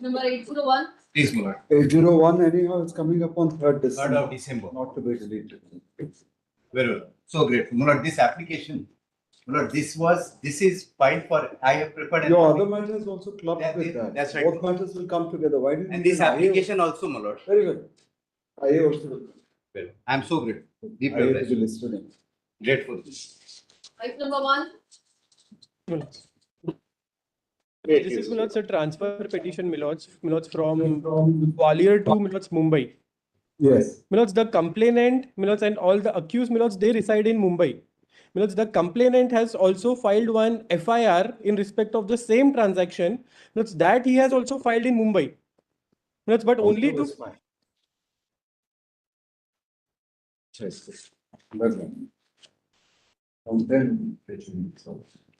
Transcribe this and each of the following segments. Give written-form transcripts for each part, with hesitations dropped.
Number 801. Please, my lord. 801, anyhow, it's coming up on 3rd December. 3rd of December. Not to be deleted. Very well. So great. My lord, this application, my lord, this is filed for, I have prepared. Your other matters also clubbed That with is- that. that's right. Both matters will come together. Why didn't And you this say IA? application also, my lord. Very good. IA also. Well, I am so grateful. Deep IA to be grateful. listed in. Grateful. Item number 1. This is Milots a transfer petition, Milots from Gwalior to Milots Mumbai. Yes. Milots the complainant, Milots and all the accused Milots, they reside in Mumbai. Milots the complainant has also filed one FIR in respect of the same transaction. Milots that he has also filed in Mumbai. Milots but only to Yes.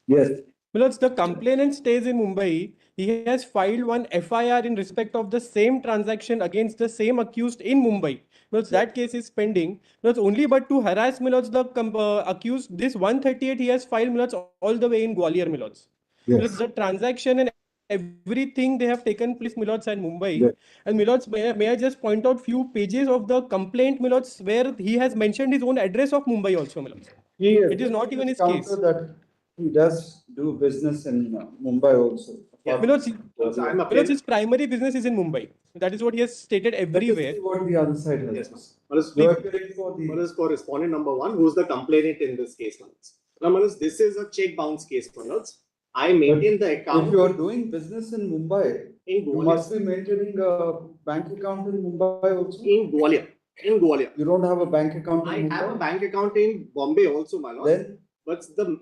Yes. Milots the complainant stays in Mumbai. He has filed one FIR in respect of the same transaction against the same accused in Mumbai. Milots that case is pending. Milots only but to harass Milots the accused, this 138 he has filed Milots all the way in Gwalior Milots. Yes. Milots the transaction and everything they have taken place Milots and Mumbai. Yes. And Milots, may I just point out few pages of the complaint Milots where he has mentioned his own address of Mumbai also Milots. It is not even his case. That he does do business in Mumbai also. Yeah. Milots his primary business is in Mumbai. That is what he has stated everywhere. Let us see what the other side has. Yes. Manas, You are appearing for the. Manas, for respondent number 1, who is the complainant in this case, Manas. Now, Manas, this is a check bounce case, Manas. I maintain the account. If you are doing business in Mumbai, in you Gwalior. must be maintaining a bank account in Mumbai also. In Gwalior. In Gwalior. You don't have a bank account in I Mumbai? have a bank account in Bombay also, Manas. Then But the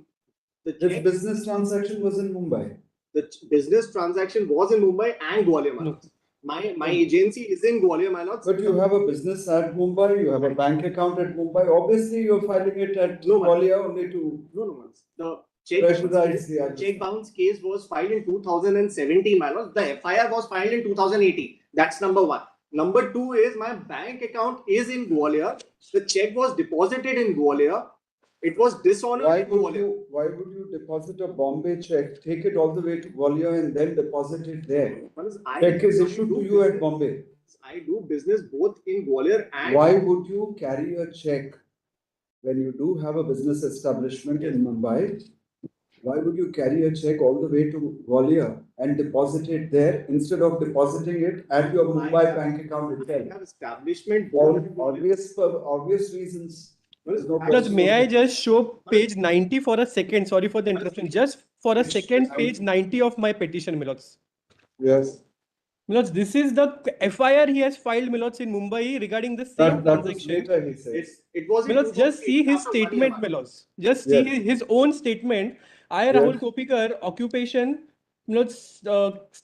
this check, business transaction was in Mumbai. the business transaction was in Mumbai and Gwalior, Manas. My agency is in Gwalior, Manas. But you have a business at Mumbai, you have a bank account at Mumbai. Obviously, you're filing it at No, Gwalior only to No, Manas. The check pressurize the other. check bounce case was filed in 2017, Manos. The FIR was filed in 2018. That's number 1. Number 2 is my bank account is in Gwalior. The check was deposited in Gwalior. It was dishonored in Gwalior. Why would you deposit a Bombay check, take it all the way to Gwalior and then deposit it there? Manas, Check is I issued do to you at business- Bombay. I do business both in Gwalior and Why would you carry a check when you do have a business establishment in Mumbai? Why would you carry a check all the way to Gwalior and deposit it there instead of depositing it at your Mumbai bank account I itself? have establishment both in Gwalior. Obvious reasons. There's no Milots, question. may I just show page 90 for a second? Sorry for the interruption. Just for a second, page 90 of my petition, Milots. Yes. Milots, this is the FIR he has filed, Milots, in Mumbai regarding the same That was transaction. later, he says. It was in Milots, just see 2008 his after statement, PARIA. Milots. Just see Yes. his own statement. I, Yes. Rahul Kopikar, occupation, Milots,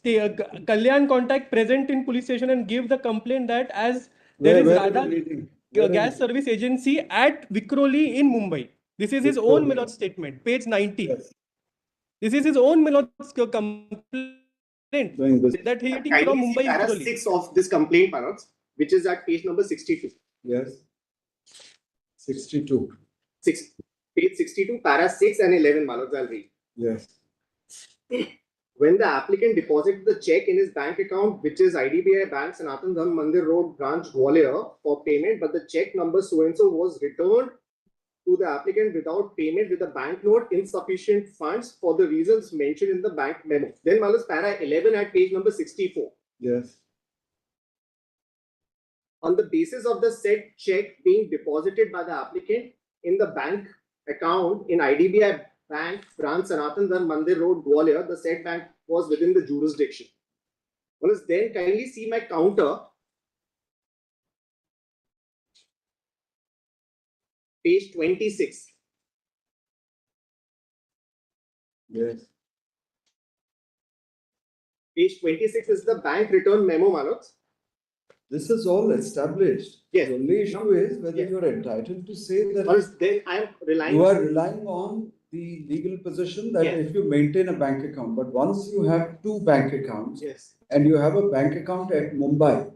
Kalyan contact present in police station and give the complaint that as there is Where are Radha you reading? Where are gas you- service agency at Vikroli in Mumbai. This is his own Milots statement, page 90. Yes. This is his own Milots complaint Doing business. that he is Kindly from see Mumbai. para Vikroli. 6 of this complaint, Manas, which is at page number 62. Yes. 62. 6. Page 62, para 6 and 11, Manas, I'll read. Yes. When the applicant deposited the check in his bank account, which is IDBI Bank, Sanatan Dharm Mandir Road, branch Gwalior, for payment, but the check number so-and-so was returned to the applicant without payment with a banknote, insufficient funds for the reasons mentioned in the bank memo. Then, Manas, para 11 at page number 64. Yes. On the basis of the said check being deposited by the applicant in the bank account in IDBI Bank, branch Sanatan Dharm Mandir Road, Gwalior, the said bank was within the jurisdiction. Well, then kindly see my counter. Page 26. Yes. Page 26 is the bank return memo, Manoj. This is all established. Yes. The only issue is whether Yes. you're entitled to say that Or then I am relying you are relying on the legal position that Yes. if you maintain a bank account, but once you have two bank accounts Yes. and you have a bank account at Mumbai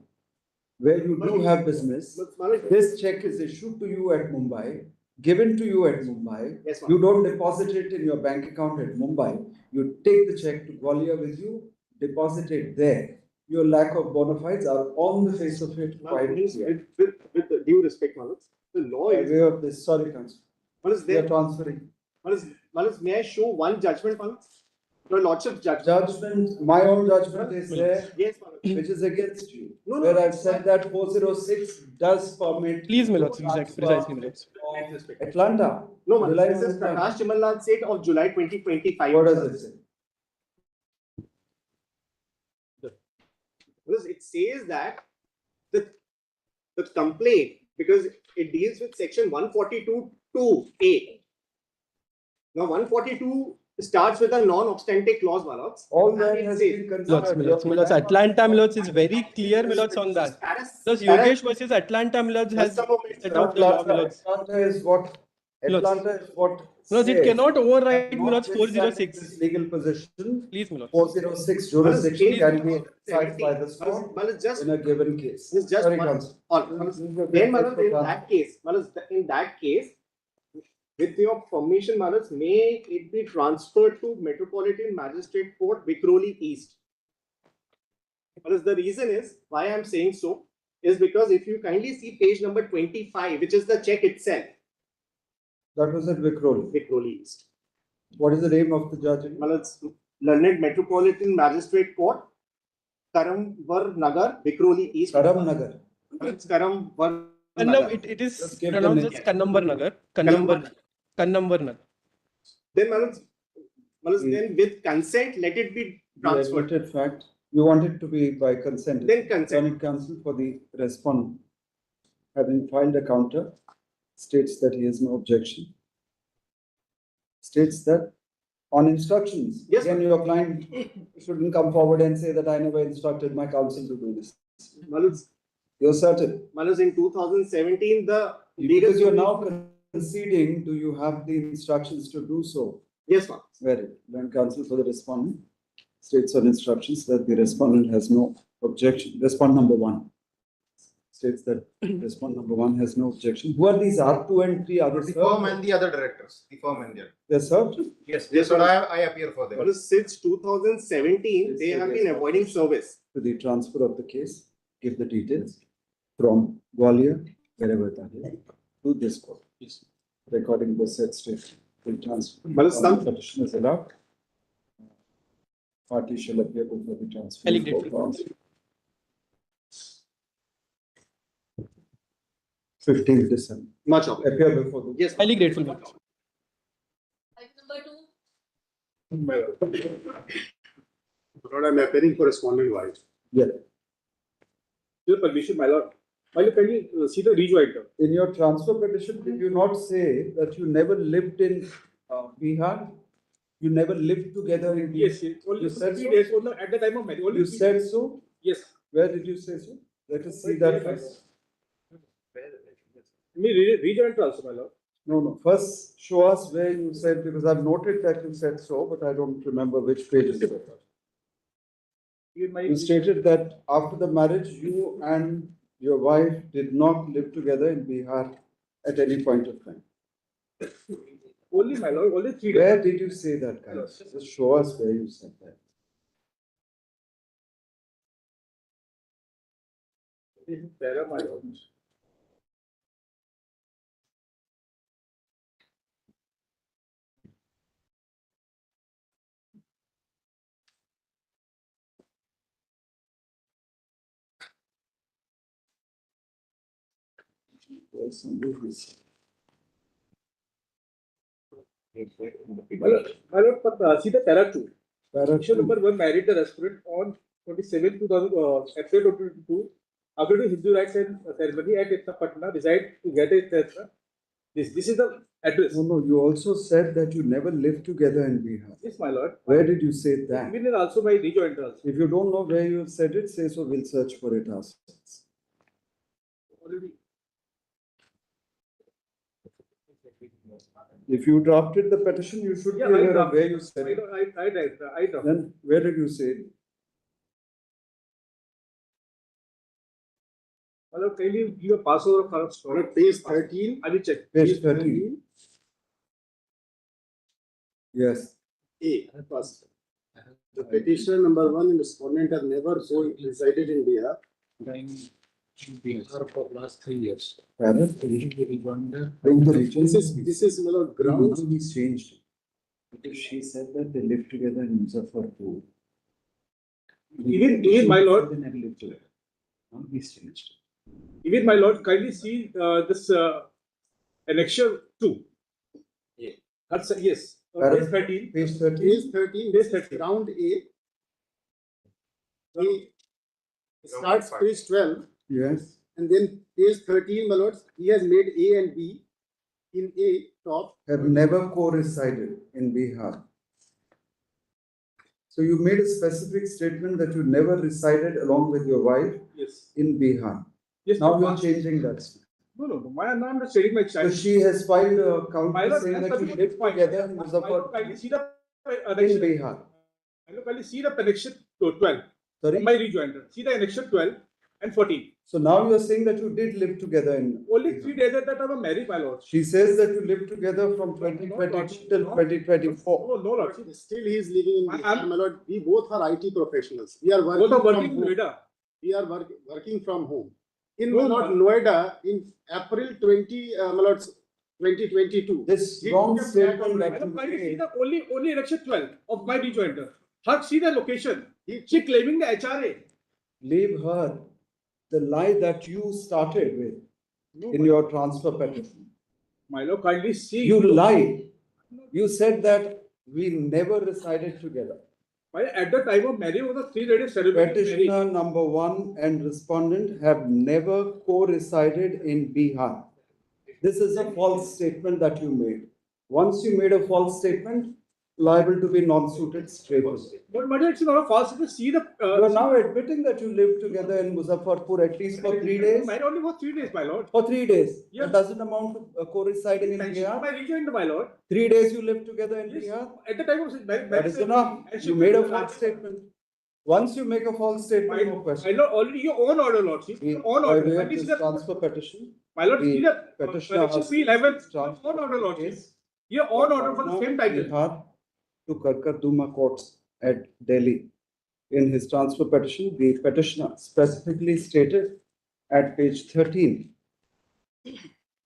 where you do have business, But Manoj, this check is issued to you at Mumbai, given to you at Mumbai. yes, You Manoj. don't deposit it in your bank account at Mumbai. You take the check to Gwalior with you, deposit it there. Your lack of bona fides are on the face of it quite Manoj, clear. with due respect, Manoj, the law By is, way of this, sorry, Council, Manoj, we are there, transferring. Manoj, may I show one judgment, Manoj? Your lordship judgment. Judgment, my own judgment is there, Yes, Manoj. which is against you. No, no, Where no. I've said that 406 does permit. Please, my lords, transfer precisely, my lords. of Atlanta. No, Manoj, Relying this on is Atlanta. Prakash Chimallad's date of July 2025. What does it say? Because it says that the complaint, because it deals with section 142(2)(a). Now 142 starts with a non-obstante clause, my lords. All And that it has says- been Milords, considered. Milords, Milords, Atlanta Milords is very clear, Milords, on that. Thus, Yogesh versus Atlanta Milords has Just a moment, set sir. out the law, Milords. Atlanta is what, Atlanta is what. Milords, it says cannot override that Milords notwithstanding 406. this legal position, Please, Milords. 406 jurisdiction Please, can be exercised by the court Manoj, just in a given case. It's just Sorry, one- Counsel. then, Manoj, in that case, with your permission, Manoj, may it be transferred to Metropolitan Magistrate Court, Vikhroli East. Manoj, the reason is why I'm saying so is because if you kindly see page number 25, which is the check itself, That was at Vikhroli. Vikhroli East. What is the name of the judge? Manoj, Learned Metropolitan Magistrate Court, Karamvar Nagar, Vikhroli East. Karamnagar. It's Karamvar Kannam, Nagar. it is Just give the pronounced name. as Kannambar Nagar. Kannambar Nagar. Then, Manoj, then with consent, let it be The transferred. admitted fact, you want it to be by consent. Then consent. Attorney Counsel for the respondent, having filed a counter, states that he has no objection. States that on instructions, Yes, again, your client shouldn't come forward and say that I never instructed my counsel to do this. Manoj, You're certain? in 2017, the legal. Because you're now conceding, do you have the instructions to do so? Yes, Manoj. Very, then counsel for the respondent states on instructions that the respondent has no objection. Respondent number one states that respondent number one has no objection. Who are these R2 and 3 others? The firm and the other directors, the firm and the other. They're served? Yes, yes, sir, I appear for them. Manoj, since 2017, they have been avoiding service. To the transfer of the case, give the details from Gwalior, wherever that is, to this court. Recording the said state will transfer. Manoj, some- Petition is allowed. Party shall appear before the transfer. Highly grateful. 15th December. Much of it. Appear before the. Yes. Highly grateful, Milords. Item number 2. Lord, I'm appearing for respondent wise. Yeah. Your permission, my lord. My lord, can you see the rejoinder? In your transfer petition, did you not say that you never lived in Bihar? You never lived together in Bihar? Yes, yes. Only You for said 3 so? days, only at the time of marriage. Only You 3 said days. so? Yes. Where did you say so? Let us see that first. Me rejoin also, my lord. No. First, show us where you said, because I've noted that you said so, but I don't remember which page it was. In my You stated that after the marriage, you and your wife did not live together in Bihar at any point of time. only, my lord, only 3 days. Where did you say that, guys? Just show us where you said that. This is para, my lord. Yes, and this is- My lord, but see the para 2. Para Issue two. number 1 married the respondent on 27 2000 April 2022. After the Hindu rites and ceremony at Itna Patna, reside together in Itna. This is the address. No, you also said that you never lived together in Bihar. Yes, my lord. Where did you say that? Even in also my rejoinder also. If you don't know where you said it, say so, we'll search for it ourselves. Already. If you drafted the petition, you should be Yeah, aware of where you said it. I know. Then where did you say it? Hello, can you give a passover for us? On page 13, I will check. Page 13. Yes. A, first. The petitioner number 1 and respondent have never resided in Bihar. Bihar for last 3 years. Pardon? This is Malad ground. Now he's changed. Because she said that they live together in Muzaffarpur. Even my lord, They never lived together. Now he's changed. even my lord, kindly see this annexure 2. Yeah. That's yes. Pardon? Page 13. Page 13. Page 13, this is ground A. He starts page 12 Yes. and then page 13, my lords, he has made A and B. In A, top. Have never co-resided in Bihar. So you made a specific statement that you never resided along with your wife Yes. in Bihar. Yes. Now no, you are changing that. no. I'm not stating my So child. she has filed a My counter lord, saying that you that's live fine. together in My lord, Muzaffarpur kindly see the in annexure. Bihar. My lord, kindly see the annexure 12. Sorry? My rejoinder. See the annexure 12 and 14. So now you are saying that you did live together in. Only 3 days at that time I'm married, my lord. She says that you lived together from 2022 till 2024. Oh, no, lord. Still he is living in Bihar, I'm- my lord. We both are IT professionals. We are working Both are from working in home. Noida. We are working from home. In No, my lord, Noida, in April 2022. This He wrong took a statement flat on that I you don't kindly see made. the only annexure 12 of my rejoinder. Her see the location. He She claiming the HRA. Leave her. The lie that you started with No, in your transfer petition. my lord, kindly see. You lied. You said that we never resided together. At the time of marriage was a 3-day ceremony. Petitioner number 1 and respondent have never co-resided in Bihar. This is a false statement that you made. Once you made a false statement, liable to be non-suited straightforward. But it's not a false. If you see the. You are now admitting that you lived together in Muzaffarpur at least for 3 days. Married only for 3 days, my lord. For 3 days. Yeah. That doesn't amount to co-residing in Mention Bihar. my rejoinder, my lord. 3 days you lived together in Yes. Bihar. At the time of marriage. That is enough. You made a false statement. Once you make a false statement, no My question. lord, already your own order, lordship. Your own By order. way of Kindly see this the. transfer petition, My lord, see the the. petitioner Section has 311. Your transferred own order, the lordship. case Your own order for the Patna, same title. Bihar to Karkarduma courts at Delhi. In his transfer petition, the petitioner specifically stated at page 13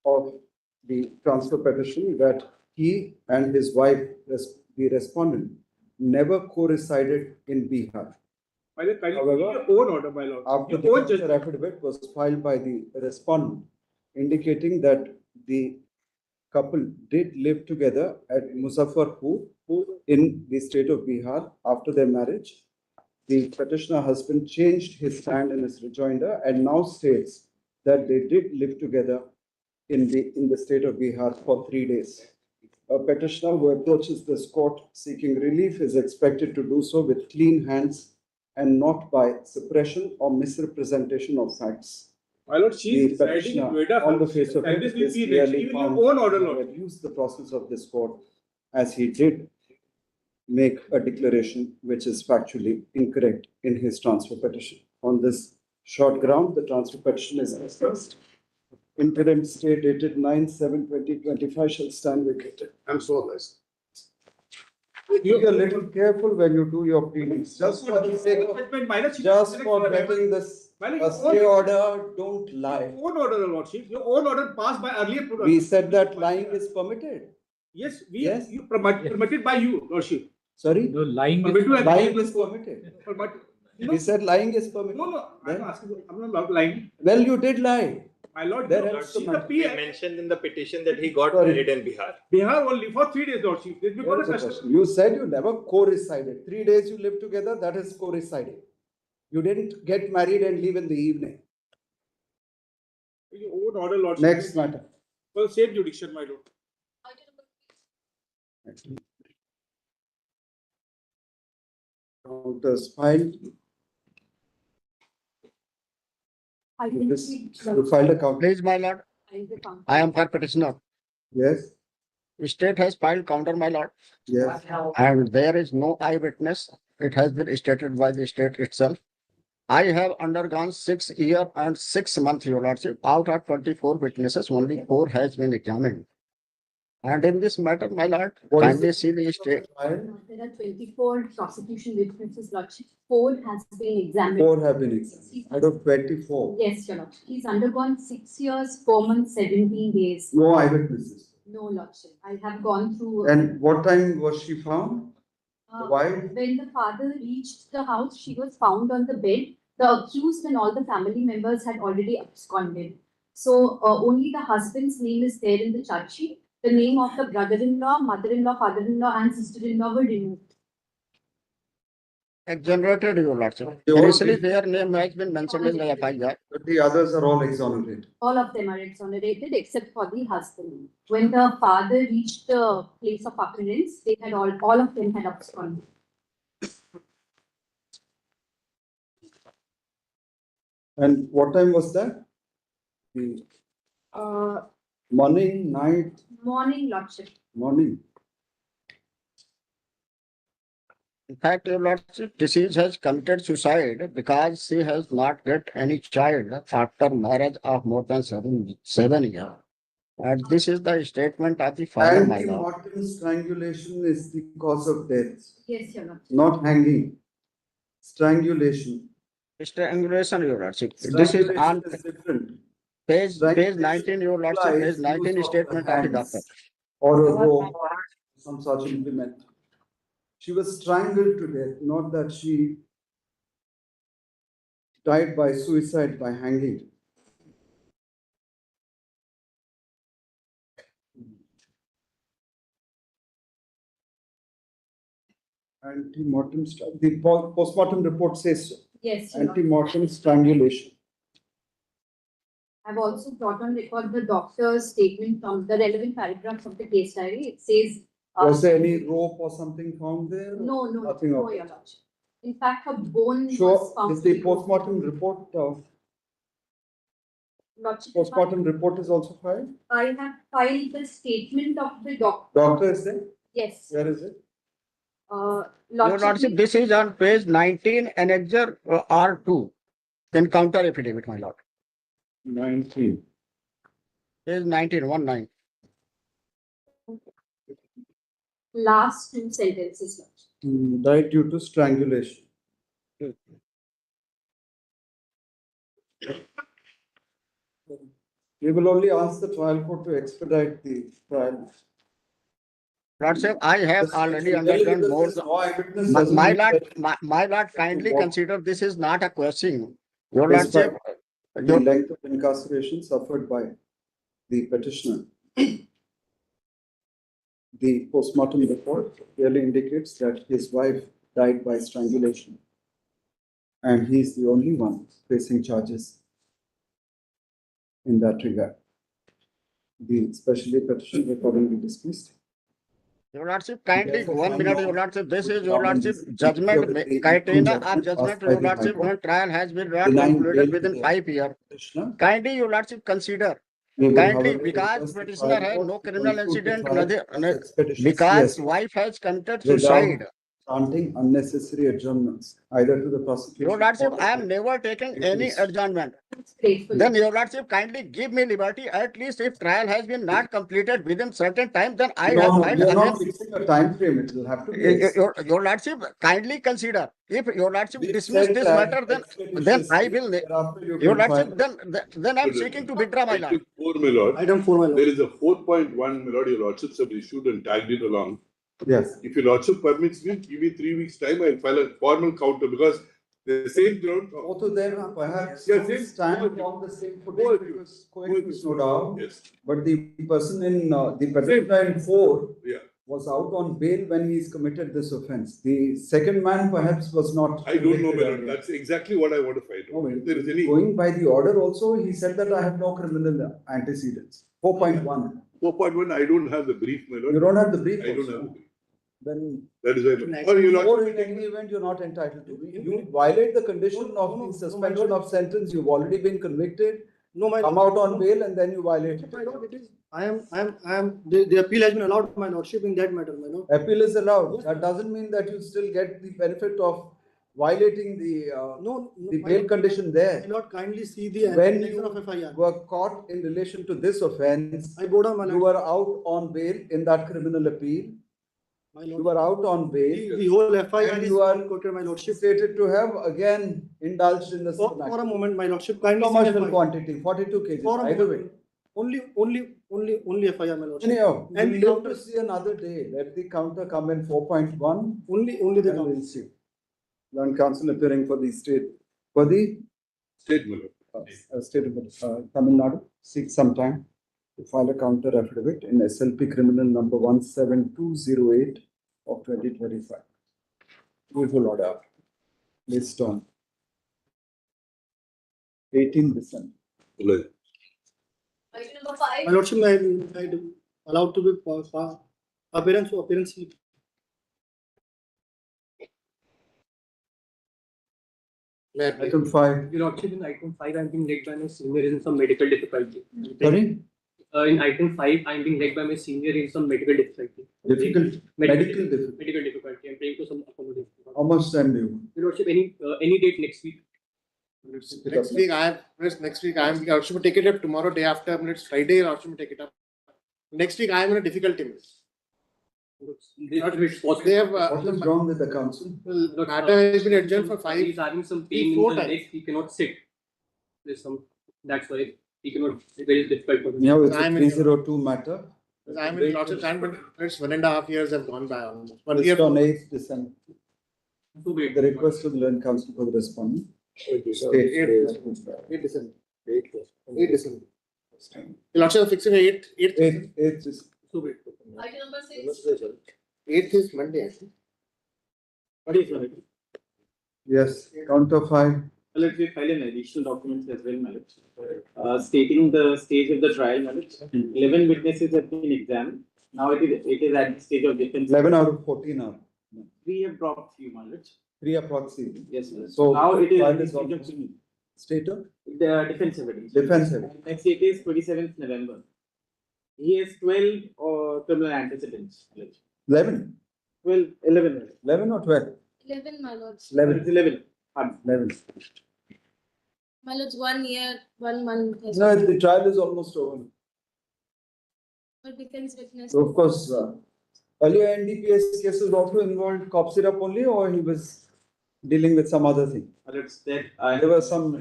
of the transfer petition that he and his wife, the respondent, never co-resided in Bihar. My lord, kindly see However, your own order, my lord. After the Your own counter judgment. affidavit was filed by the respondent, indicating that the couple did live together at Muzaffarpur in the state of Bihar after their marriage. The petitioner husband changed his stand in his rejoinder and now states that they did live together in the state of Bihar for 3 days. A petitioner who approaches this court seeking relief is expected to do so with clean hands and not by suppression or misrepresentation of facts. My lord, she The is residing in petitioner, Noida. on the face of it, This is will be clearly even found your own order, to lord. abuse the process of this court, as he did make a declaration which is factually incorrect in his transfer petition. On this short ground, the transfer petition is dismissed. Interim stay dated 9/7/2025 shall stand vacated. I'm so blessed. Be a little careful when you do your pleadings, just for the sake of, just for getting this a stay order, don't lie. Your own order, lordship. Your own order passed by earlier. We said that lying is permitted. Yes, Yes. you permitted by you, lordship. Sorry? No, lying Permit is to have- Lying is permitted. We said lying is permitted. No, Then? I'm asking, I'm not lying. Well, you did lie. My lord, There you has see to the matter. We PA, mentioned in the petition that he got Sorry. married in Bihar. Bihar only for 3 days, lordship. It's because Here's of the custom. question. You said you never co-resided. 3 days you lived together, that is co-residing. You didn't get married and leave in the evening. Your own order, lordship. Next matter. For same jurisdiction, my lord. Counters filed. I You can just- see. you filed a counter. Please, my lord, I am for petitioner. Yes. State has filed counter, my lord, Yes. and there is no eyewitness. It has been stated by the state itself. I have undergone 6 years and 6 months, your lordship. Out of 24 witnesses, only 4 has been examined. And in this matter, my lord, What is kindly the see the state. trial? There are 24 prosecution witnesses, Lordship. 4 has been examined. 4 have been examined out of 24. Yes, Your Lordship. He's undergone 6 years, 4 months, 17 days. No eyewitnesses. No, Lordship. I have gone through. And what time was she found? Why? When the father reached the house, she was found on the bed. The accused and all the family members had already absconded. So only the husband's name is there in the charge sheet. The name of the brother-in-law, mother-in-law, father-in-law, and sister-in-law were removed. Exonerated, your lordship. They all Initially, did. their name has been mentioned in the FIR. But the others are all exonerated. All of them are exonerated except for the husband. When the father reached the place of occurrence, they had all of them had absconded. And what time was that? The morning, night, Morning, Lordship. morning. In fact, your lordship, deceased has committed suicide because she has not got any child after marriage of more than 7 years. And this is the statement of the father, my lord. Antemortem strangulation is the cause of death, Yes, Your Lordship. not hanging. Strangulation. Strangulation, your lordship. This is Strangulation on is different. page Strangulation 19, your lordship, page implies 19 use of the statement of the doctor. hands or a rope, some such implement. She was strangled to death, not that she died by suicide by hanging. Antemortem, the postmortem report says so. Yes, Your Lordship. Antemortem strangulation. I've also brought on record the doctor's statement from the relevant paragraphs of the case diary. It says. Was there any rope or something found there? No, Nothing of Your that. Lordship. In fact, her bone was Sure, found. is the postmortem report, Lordship, postmortem report is also filed? I have filed the statement of the doctor. Doctor is there? Yes. Where is it? Your lordship, this is on page 19, annexure R2, then counter affidavit, my lord. 19. Page 19, 19. Last 2 sentences, Lordship. Died due to strangulation. We will only ask the trial court to expedite the trial. Lordship, I have already undergone more. My lord, kindly consider this is not a question. Your lordship, The length of incarceration suffered by the petitioner. The postmortem report clearly indicates that his wife died by strangulation. And he is the only one facing charges in that regard. The specially petition accordingly dismissed. your lordship, kindly Therefore, 1 minute, your lordship, this is your lordship With judgment, the criteria of judgment judgment, passed by your the lordship, High Court. when trial has been not Denying concluded bail within to the 5 years. petitioner. Kindly, your lordship, consider. We will, Kindly, however, because request the petitioner trial has court no to criminal conclude the incident, trial as expeditiously because as wife has committed without suicide. granting unnecessary adjournments, either to the prosecution. Your lordship, or I am never taking any accused. adjournment. Grateful. Then your lordship, kindly give me liberty. At least if trial has been not completed within certain time, then I have No, filed we are not again. fixing a time frame. It will have to be. Your lordship, kindly consider. If your lordship We dismiss said this that matter, then I will. thereafter you Your can lordship, file. then I'm seeking to withdraw my lord. Item 4, my lord. Item 4, my lord. There is a 4.1, my lord, your lordships have issued and tagged it along. Yes. If your lordship permits me, give me 3 weeks' time, I'll file a formal counter because the same ground. Both of them perhaps Yes, yes. stand on the same footing because coexist, no doubt. Yes. But the person in the petitioner in 4 Yeah. was out on bail when he's committed this offense. The second man perhaps was not. I don't know, my convicted lord. earlier. That's exactly what I want to find No, out. If there is any going by the order also, he said that I have no criminal antecedents. 4.1. 4.1, I don't have the brief, my lord. You don't have the brief I don't also. have the brief. Then, That is why. Or you or lordship. in any event, you're not entitled to. You violate the condition of the suspension of sentence. You've already been convicted. No, my come out on bail and then you violate it. my lord, it is. I am. The appeal has been allowed, my lordship, in that matter, my lord. Appeal is allowed. That doesn't mean that you still get the benefit of violating No, the my bail lord, condition My there. lord, kindly see the When explanation you of FIR. were caught in relation to this offence, I go down, my you lord. were out on bail in that criminal appeal. My You lord. were out on bail. The whole FIR And is you are quoted, my lordship. stated to have again indulged in the same For a act. moment, my lordship, kindly see Commercial FIR. quantity, 42 kgs, For a either way. moment. Only FIR, my lordship. Anyhow, And we'll the live counter, to see another day. Let the counter come in 4.1. only the Then counter. we'll see. Learned counsel appearing for the state, for the State Mullah. state of Tamil Nadu, seek some time to file a counter affidavit in SLP criminal number 17208 of 2025. Beautiful order. Based on 18 December. Mullah. Item number 5. My lordship, I do allowed to be appearance slip. Item 5. Your Lordship, in item 5, I'm being led by my senior in some medical difficulty. Sorry? In item 5, I'm being led by my senior in some medical difficulty. Medical difficulty. Medical difficulty. I'm paying for some accommodation. How much time do you want? Your Lordship, any date next week? Next week, I should take it up tomorrow, day after. It's Friday, I should take it up. Next week, I am in a difficulty. They have, What is wrong with the council? The matter has been adjourned for 5. He's having some pain in 4 the times. legs. He cannot sit. There's some. That's why he cannot. It's very difficult for him. Yeah, it's a I'm in- 302 matter. I'm in lots of time, but it's 1.5 years have gone by almost. 1 Just year. on 8th December. Too great. The request to the learned counsel for the respondent. 8 December. 8 December. Lots of fixing 8th. 8th is Too great. Item number 6. 8th is Monday. What is it? yes. Counter 5. Let me file an additional document as well, Malak. Stating the stage of the trial, Malak. 11 witnesses have been examined. Now it is at the stage of defense. 11 out of 14 are. 3 have dropped 3, Malak. 3 approximately. Yes, Malak. So Now it is file at the is stage on of state of the defense evidence. defense evidence. Next date is 27th November. He has 12 criminal antecedents. Malak. 11. 11. 11 or 12? 11, my lords. 11. It's 11. 11. My lords, 1 year, 1 month. has No, been- the trial is almost over. But defense witness. So of course, earlier NDPS cases also involved cop syrup only, or he was dealing with some other thing. Malak, that There were some.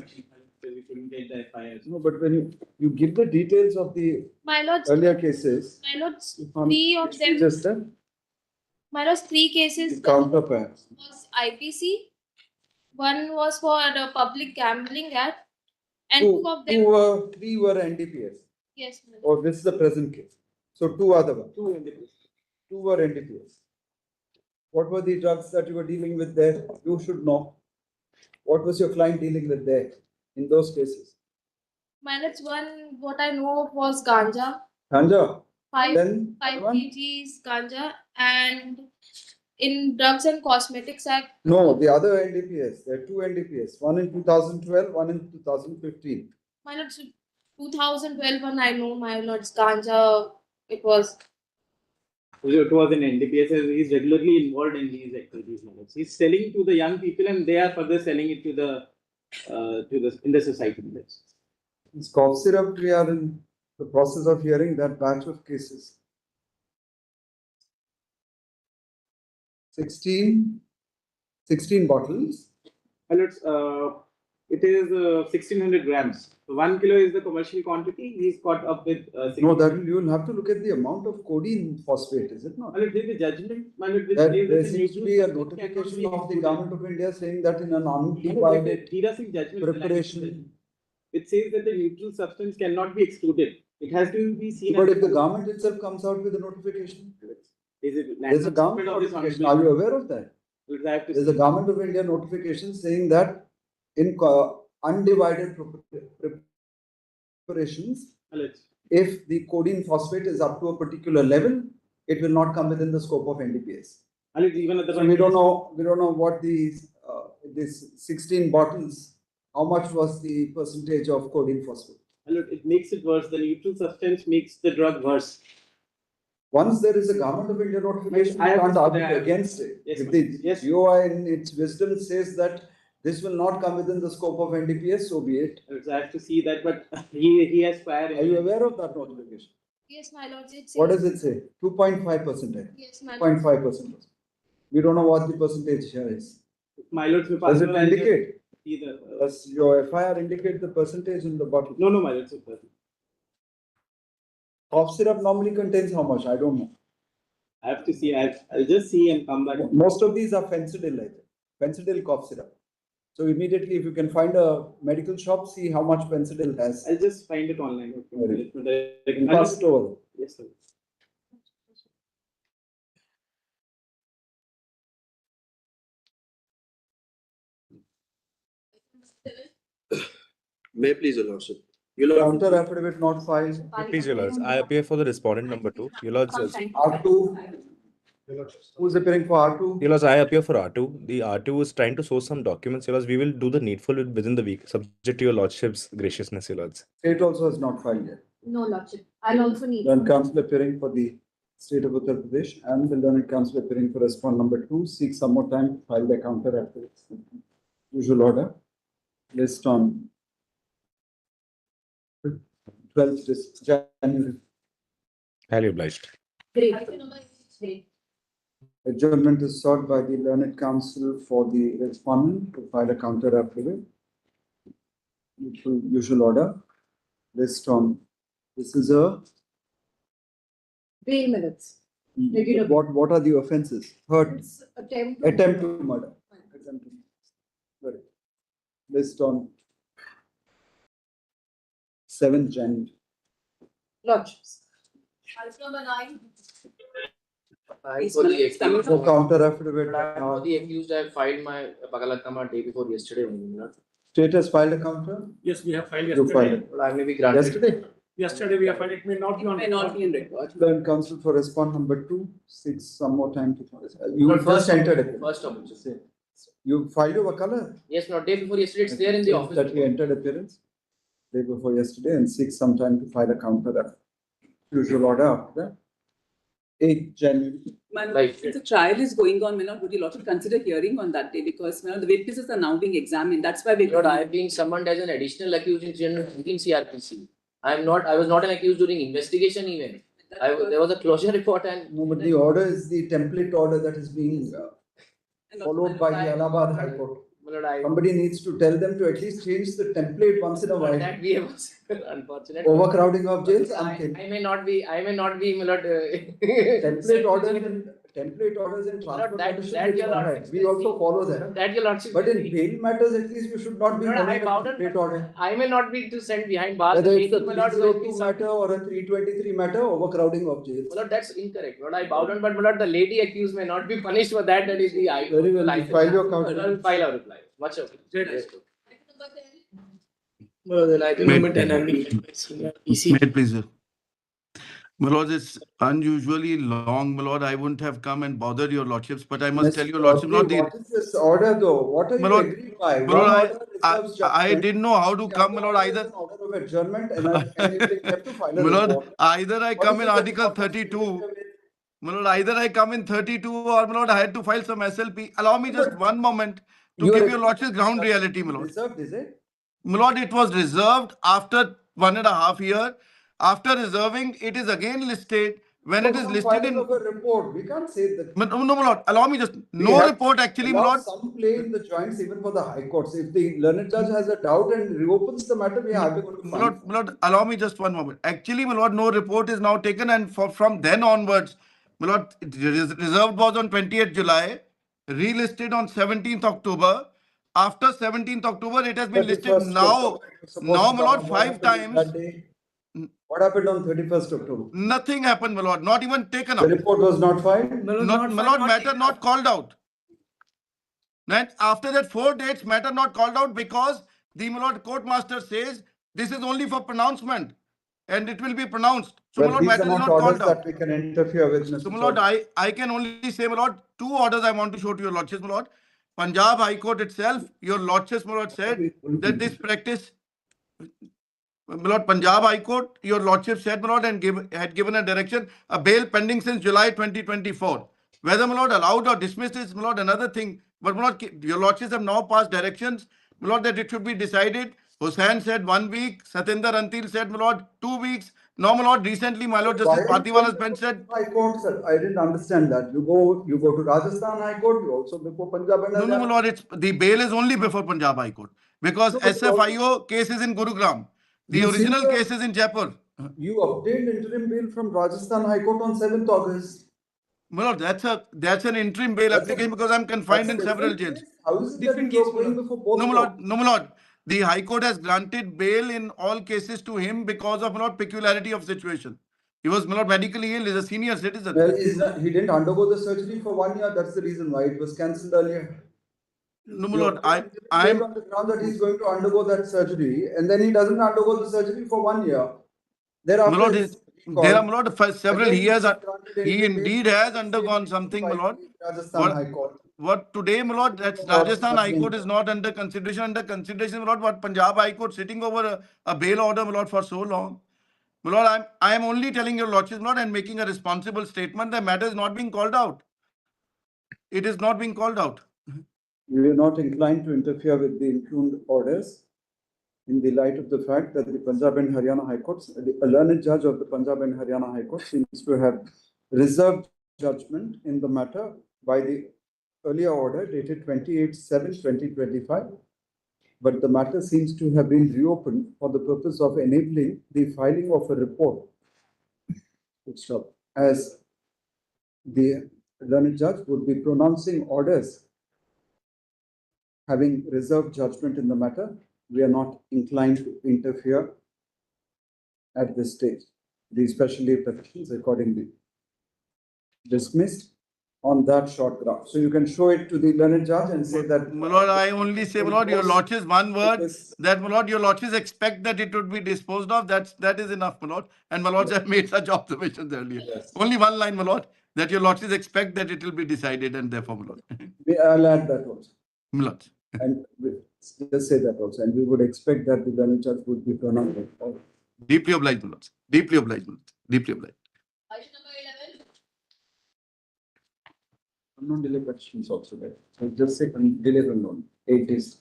we couldn't get the FIR. No, but when you give the details of the My lords, earlier cases, my lords, you can't- 3 of them, just my lords, 3 cases counter perhaps. was IPC. 1 was for the Public Gambling Act. And Two, 2 of them, three were NDPS. yes, my lord. Or this is the present case. So 2 other ones. 2 independent. 2 were NDPS. What were the drugs that you were dealing with there? You should know. What was your client dealing with there in those cases? My lords, 1, what I know of was ganja. Ganja. 5 Then 5 one? kgs ganja, and in Drugs and Cosmetics Act, No, the other NDPS. There are 2 NDPS. One in 2012, one in 2015. my lords, 2012 one I know, my lords, ganja, it was. It was an NDPS. He's regularly involved in these activities. Malak. He's selling to the young people, and they are further selling it to the in the society. Malak. It's cough syrup. We are in the process of hearing that batch of cases. 16 bottles. Well, it is 1600 grams. So 1 kilo is the commercial quantity. He's caught up with. No, that you will have to look at the amount of codeine phosphate, is it not? Well, it is the judgment. Malak, which That says there the seems to neutral be a substance cannot notification be of the excluded. government of India saying that in an Malak, undivided Tira Singh judgment. preparation. It says that the neutral substance cannot be excluded. It has to be seen. But as if the government itself comes out with a notification, Is it there's a government of this notification. Are you aware of that? Honorable- I have to There's a see. government of India notification saying that in undivided preparations, Malak, if the codeine phosphate is up to a particular level, it will not come within the scope of NDPS. Malak, even at the So we don't know what these 16 bottles, how much was the percentage of codeine phosphate? It makes it worse. The neutral substance makes the drug worse. Once there is a Government of India notification, I you have can't to- argue I have- against it. Yes, If ma'am. the Yes. GOI in its wisdom says that this will not come within the scope of NDPS, so be it. So I have to see that, but he has prior. Are you aware of that notification? Yes, my lord. What does it say? 2.5%. Yes, my lord. 2.5%. We don't know what the percentage here is. My lords, Does it indicate? See the, Does your FIR indicate the percentage in the bottle? no, my lords. Cough syrup normally contains how much? I don't know. I have to see. I'll just see and come back. Most of these are fensidyl, I think. Fensidyl cough syrup. So immediately, if you can find a medical shop, see how much fensidyl has. I'll just find it online. Okay. Pass it over. Yes, sir. May please, Your Lordship. Counter affidavit not filed. Please, Your Lords, I appear for the respondent number 2. Your Lords, R2. Who's appearing for R2? Your Lords, I appear for R2. The R2 is trying to source some documents. Your Lords, we will do the needful within the week, subject to Your Lordship's graciousness, Your Lords. State also has not filed yet. No, Lordship. I'll also need. Learned counsel appearing for the state of Uttar Pradesh and the learned counsel appearing for respondent number 2 seek some more time to file the counter affidavit. Usual order. List on 12th January. Highly obliged. Great. Great. Adjournment is sought by the learned counsel for the respondent to file a counter affidavit. Usual order. List on. This is a. Bail minutes. Regular. What are the offenses? Third. Attempt to murder. Attempt to murder. List on 7th January. Lodges. Number 9. For the accused, So counter affidavit. for the accused, I filed my Bagalatama day before yesterday only. State has filed a counter? Yes, we have filed You filed yesterday. it. But I may be granted. Yesterday? Yesterday we have filed, it may not be on. in record. Learned counsel for respondent number 2 seeks some more time to file. You first entered it. First appearance. You filed your wakala? Yes, not day before yesterday, it's there in the office. That you entered appearance day before yesterday and seeks some time to file a counter affidavit. Usual order after that. 8th January. Like- If the trial is going on, would you lot to consider hearing on that day because the witnesses are now being examined. That's why we. Lord, I am being summoned as an additional accused in general in CRPC. I was not an accused during investigation even. There was a closure report and. No, but the order is the template order that is being followed by the Allahabad High Court. Lord, Somebody needs to tell them to at least change the template once in a while. that we have unfortunate. Overcrowding of jails, I may not be, my lord. template orders and transfer that- conditions that is your all lordship right. We also follow them. That your lordship. But in bail matters, at least you should not be Lord, following I a bowed template order. I may not be to send behind bars. Whether it's a My lord, will be 302 some- matter or a 323 matter, overcrowding of jails. My lord, that's incorrect. Lord, I bowed down, but my lord, the lady accused may not be punished for that. That is the I. Very well, you file your counter. I'll file our reply. Much of it. Well, then item number 10, I'm being led by senior PC. May it please, sir. My lord, it's unusually long, my lord. I wouldn't have come and bothered your lordships, but I must tell your lordship, not the. What is this order though? What are My you lord, agreed by? my One lord, order reserves I judgment. didn't know how to The come, my other lord, order is either. an order of adjournment and you have to file a My lord, report. either I What come is in it that Article the purpose 32. My lord, either I come in 32 or my lord, I had to file some SLP. Allow me just one moment to give your lordship ground reality, my lord. Reserved, is it? My lord, it was reserved after 1.5 years. After reserving, it is again listed. When it is listed Filing in. of a report, we can't say that. No, my lord, allow me just. We No have report actually, my allowed lord. some play in the joints even for the high courts. If the learned judge has a doubt and reopens the matter, we are happy to My find. lord, allow me just one moment. Actually, my lord, no report is now taken, and from then onwards, my lord, reserved was on 20th July, relisted on 17th October. After 17th October, it has been listed 31st now. October, it was supposed Now, to my come lord, up. What 5 happened times. that day? What happened on 31st October? Nothing happened, my lord. Not even taken The up. report was not filed? Not, my lord, matter not called out. And after that, 4 dates, matter not called out because the my lord court master says this is only for pronouncement and it will be pronounced. So, my Well, lord, these matter are is not not orders called out. that we can interfere with, Mr. So, my lord, Chaudhary. I can only say, my lord, 2 orders I want to show to your lordships, my lord. Punjab High Court itself, your lordships, my lord, said that this practice my lord, Punjab High Court, your lordship said, my lord, and had given a direction, a bail pending since July 2024. Whether, my lord, allowed or dismissed is, my lord, another thing. But, my lord, your lordships have now passed directions, my lord, that it should be decided. Hussain said 1 week. Satinder Antil said, my lord, 2 weeks. No, my lord, recently, my lord, Justice Partiwala's bench said. High Court, sir. I didn't understand that. You go to Rajasthan High Court, you also before Punjab and No, my lord, the bail is only before Punjab High Court. Because SFIO case is in Gurugram. The original case is in Jaipur. You obtained interim bail from Rajasthan High Court on 7th August. My lord, that's an interim bail application because I'm confined in several jails. How is it that you're going before both? No, my lord, no, my lord. The High Court has granted bail in all cases to him because of, my lord, peculiarity of situation. He was, my lord, medically ill. He's a senior citizen. Well, he didn't undergo the surgery for 1 year. That's the reason why it was cancelled earlier. No, my lord, I'm on the ground that he's going to undergo that surgery, and then he doesn't undergo the surgery for 1 year. Thereafter, my lord, there are, my lord, several. Again, He indeed has undergone something, my lord. Rajasthan High Court. What today, my lord, that's Rajasthan High Court is not under consideration. Under consideration, my lord, what Punjab High Court sitting over a bail order, my lord, for so long. My lord, I am only telling your lordship, my lord, and making a responsible statement. The matter is not being called out. It is not being called out. We are not inclined to interfere with the impugned orders in the light of the fact that the Punjab and Haryana High Courts, a learned judge of the Punjab and Haryana High Court seems to have reserved judgment in the matter by the earlier order dated 28/7/2025. But the matter seems to have been reopened for the purpose of enabling the filing of a report. As the learned judge would be pronouncing orders having reserved judgment in the matter, we are not inclined to interfere at this stage. The special leave petitions accordingly dismissed on that short graph. So you can show it to the learned judge and say that. My lord, I only say, my lord, your lordships, one word, that, my lord, your lordships expect that it would be disposed of. That is enough, my lord. And my lords have made such observations earlier. Yes. Only one line, my lord, that your lordships expect that it will be decided, and therefore, my lord. I'll add that also. My lord. And just say that also. And we would expect that the learned judge would be pronounced. Deeply obliged, my lords. Deeply obliged, my lords. Deeply obliged. Unknown delay questions also there. So just say delay unknown. 8 days.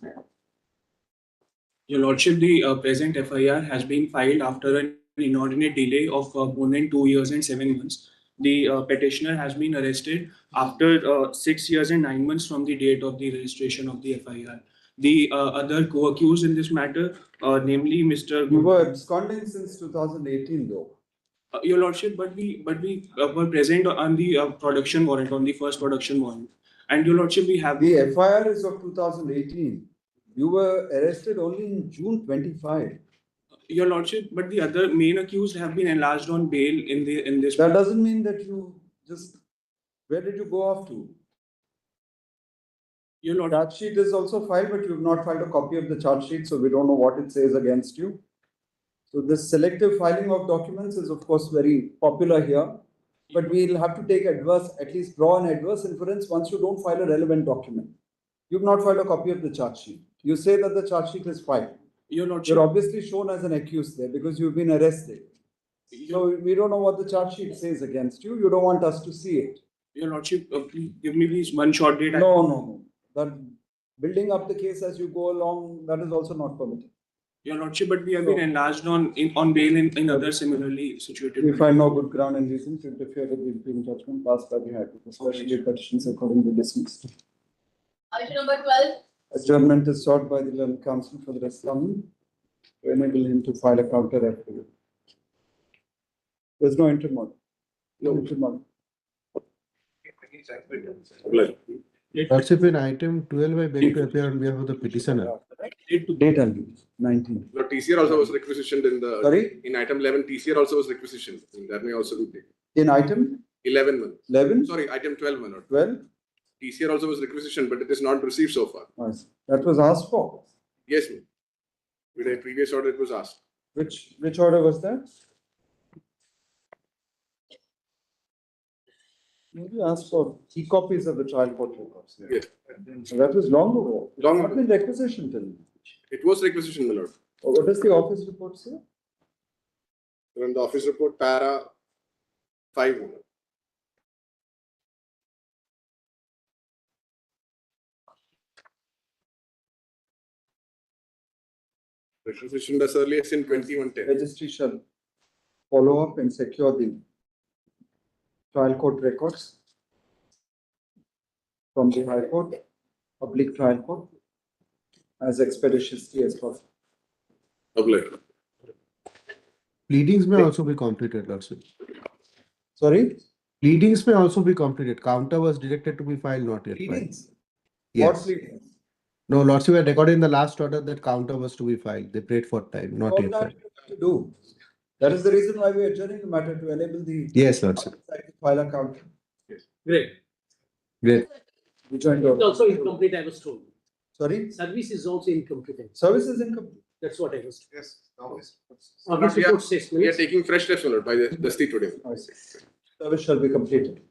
Your Lordship, the present FIR has been filed after an inordinate delay of more than 2 years and 7 months. The petitioner has been arrested after 6 years and 9 months from the date of the registration of the FIR. The other co-accused in this matter, namely Mr. You were absconding since 2018 though. Your Lordship, but we were present on the production warrant, on the first production warrant. And Your Lordship, we have... The FIR is of 2018. You were arrested only in June 25. Your Lordship, but the other main accused have been enlarged on bail in this... That doesn't mean that you just... Where did you go off to? Your Lordship... Charge sheet is also filed, but you have not filed a copy of the charge sheet, so we don't know what it says against you. So this selective filing of documents is of course very popular here, but we'll have to take at least draw an adverse inference once you don't file a relevant document. You've not filed a copy of the charge sheet. You say that the charge sheet is filed. Your Lordship, you're obviously shown as an accused there because you've been arrested. So we don't know what the charge sheet says against you. You don't want us to see it. Your Lordship, please give me please one short date. No. That building up the case as you go along, that is also not permitted. Your Lordship, but we have been enlarged on bail in other similarly situated... We find no good ground and reason to interfere with the imperial judgment passed by the High Court, especially petitions accordingly dismissed. Item number 12. Adjournment is sought by the learned counsel for the respondent to enable him to file a counter affidavit. There's no interim order. No interim order. Lordship, in item 12, I beg to appear on behalf of the petitioner. Date and date, 19. No, TCR also was requisitioned in the... Sorry? In item 11, TCR also was requisitioned. That may also be taken. In item? 11. 11? Sorry, item 12. 12? TCR also was requisitioned, but it is not received so far. Yes. That was asked for? Yes, ma'am. With a previous order, it was asked. Which order was that? Maybe asked for e-copies of the trial court records. Yes. So that was long ago. Long ago. Not been requisitioned till. It was requisitioned, my lord. What does the office report say? From the office report, para 5. Requisitioned as early as in 2110. Registry shall follow up and secure the trial court records from the High Court, public trial court, as expeditiously as possible. Pleadings may also be completed, Lordship. Sorry? Pleadings may also be completed. Counter was directed to be filed, not yet filed. Pleadings? Yes. What pleadings? No, Lordship, we had recorded in the last order that counter was to be filed. They prayed for time, not All yet that filed. you have to do. That is the reason why we are adjourning the matter, to enable the Yes, Lordship. file a counter. Great. Great. We joined It's also incomplete, I was told. Sorry? Service is also incomplete. Service is incomplete. That's what I was told. Yes. Office We are, report 6 we are minutes. taking fresh steps on it by the ST today. Service shall be completed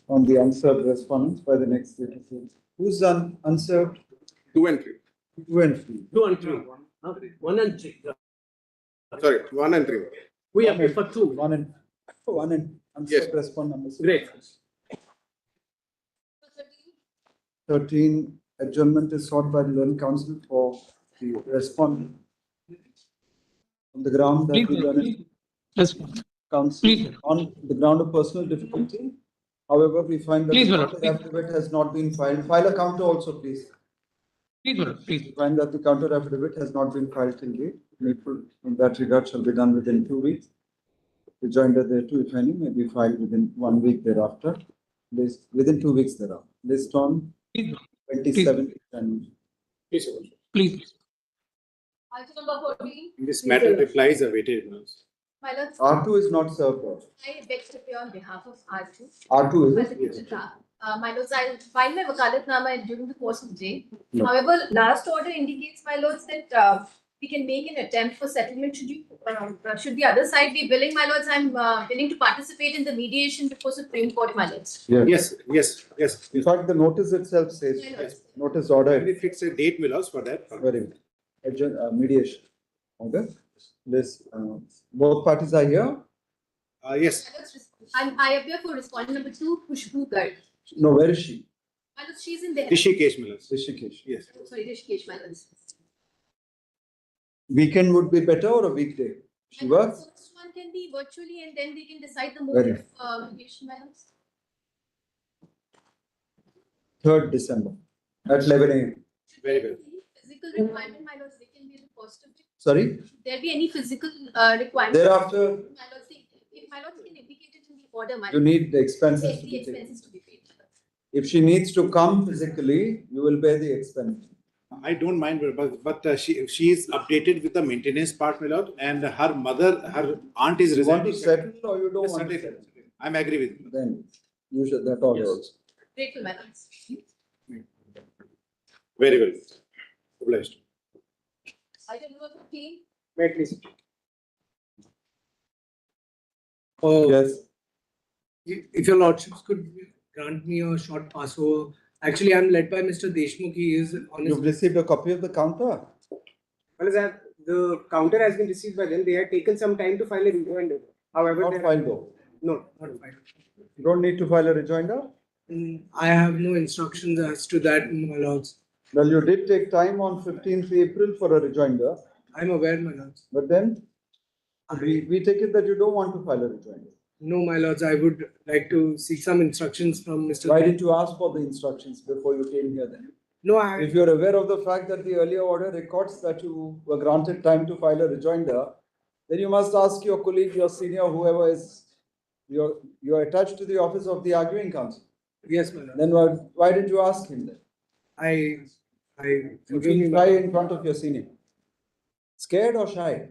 on the unserved respondents by the next date. Who's unserved? 2 and 3. 2 and 3. 2 and 3. 1 and 3. Sorry, 1 and 3. We have for 2. 1 and unserved respondents. Great. 13, adjournment is sought by the Learning Council for the respondent on the ground that the Learning Council on the ground of personal difficulty. However, we find that the counter affidavit has not been filed. File a counter also, please. We find that the counter affidavit has not been filed till date. Needful in that regard shall be done within 2 weeks. Rejoinder thereto, if any, may be filed within 1 week thereafter. Within 2 weeks thereafter. List on 27th and Please. Item number 14. In this matter, replies are waited. My lords, R2 is not served. I beg to appear on behalf of R2. R2 is it? My lords, I'll file my wakalatnama during the course of the day. No. However, last order indicates, my lords, that we can make an attempt for settlement. Should the other side be willing, my lords, I'm willing to participate in the mediation before Supreme Court, my lords. Yes. In fact, the notice itself says, Yes. notice order. We fix a date, Milos, for that. Very good. Mediation. Okay. This, both parties are here. Yes. My lords, I appear for respondent number 2, Khushbu Garg. No, where is she? My lords, she's in there. Rishikesh, Milos. Rishikesh. Yes. Sorry, Rishikesh, my lords. Weekend would be better or a weekday? She works? First one can be virtually, and then they can decide the Very mode of mediation, my lords. 3rd December at 11 a.m. Very well. Physical requirement, my lords, they can be the first of it. Sorry? Should there be any physical requirement? Thereafter, My lords, if my lords can indicate it in the order, my you need the expenses yes, to the be taken. expenses to be paid. My lords. If she needs to come physically, you will bear the expense. I don't mind, but she is updated with the maintenance part, my lord, and her aunt is You want to residing. settle or you don't Yes, want to certainly. settle? I'm agree with you. Then you should, that order Yes. also. Grateful, my lords. Very well. Obliged. Item number 15. Wait, please. Yes. If your lordships could grant me a short passover. Actually, I'm led by Mr. Deshmukh. He is on his. You've received a copy of the counter? Well, that the counter has been received by them. They had taken some time to file a rejoinder. However, Not filed though. No, not filed. You don't need to file a rejoinder? I have no instructions as to that, my lords. Well, you did take time on 15th April for a rejoinder. I'm aware, my lords. But then we take it that you don't want to file a rejoinder. No, my lords, I would like to seek some instructions from Mr. Why didn't you ask for the instructions before you came here then? No, If you're aware of the fact that the earlier order records that you were granted time to file a rejoinder, then you must ask your colleague, your senior, whoever is, you're attached to the office of the arguing counsel. Yes, my lord. Then why did you ask him then? You feel shy in front of your senior. Scared or shy?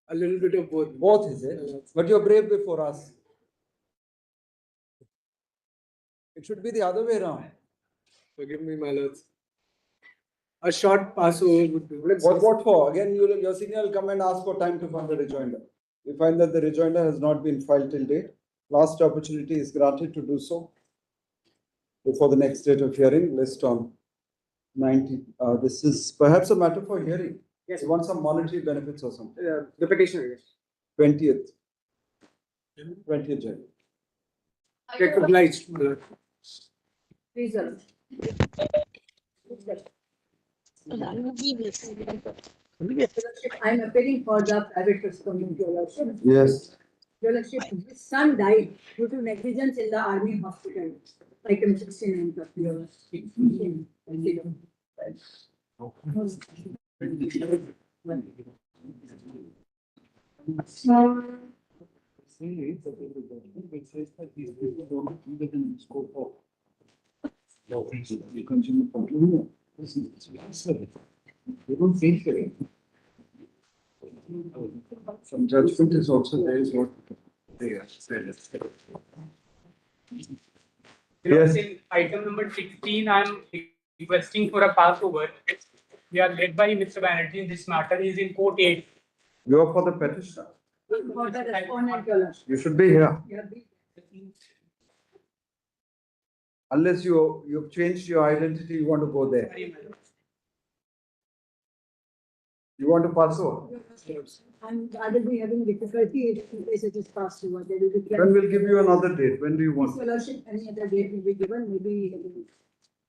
A little bit of both. Both, is it? But you're brave before us. It should be the other way around. Forgive me, my lords. A short passover would do. What for? Again, your senior will come and ask for time to file the rejoinder. We find that the rejoinder has not been filed till date. Last opportunity is granted to do so before the next date of hearing. List on 90. This is perhaps a matter for hearing. Yes. You want some monetary benefits or something? The petitioner, yes. 20th. 20th January. Recognized. Please, sir. I'm appealing for the private response, Your Lordship. Yes. Your Lordship, his son died due to negligence in the army hospital. Item 69 of Your Lordship. Some judgment is also there is what they are said. Yes. In item number 16, I am requesting for a passover. We are led by Mr. Banerjee. This matter is in court 8. You are for the petitioner. For the respondent, Your Lordship. You should be here. Yeah. Unless you've changed your identity, you want to go there. You want to pass over? And I will be having difficulty in case it is passed over. There will be. Then we'll give you another date. When do you Yes, want? Your Lordship, any other date will be given, maybe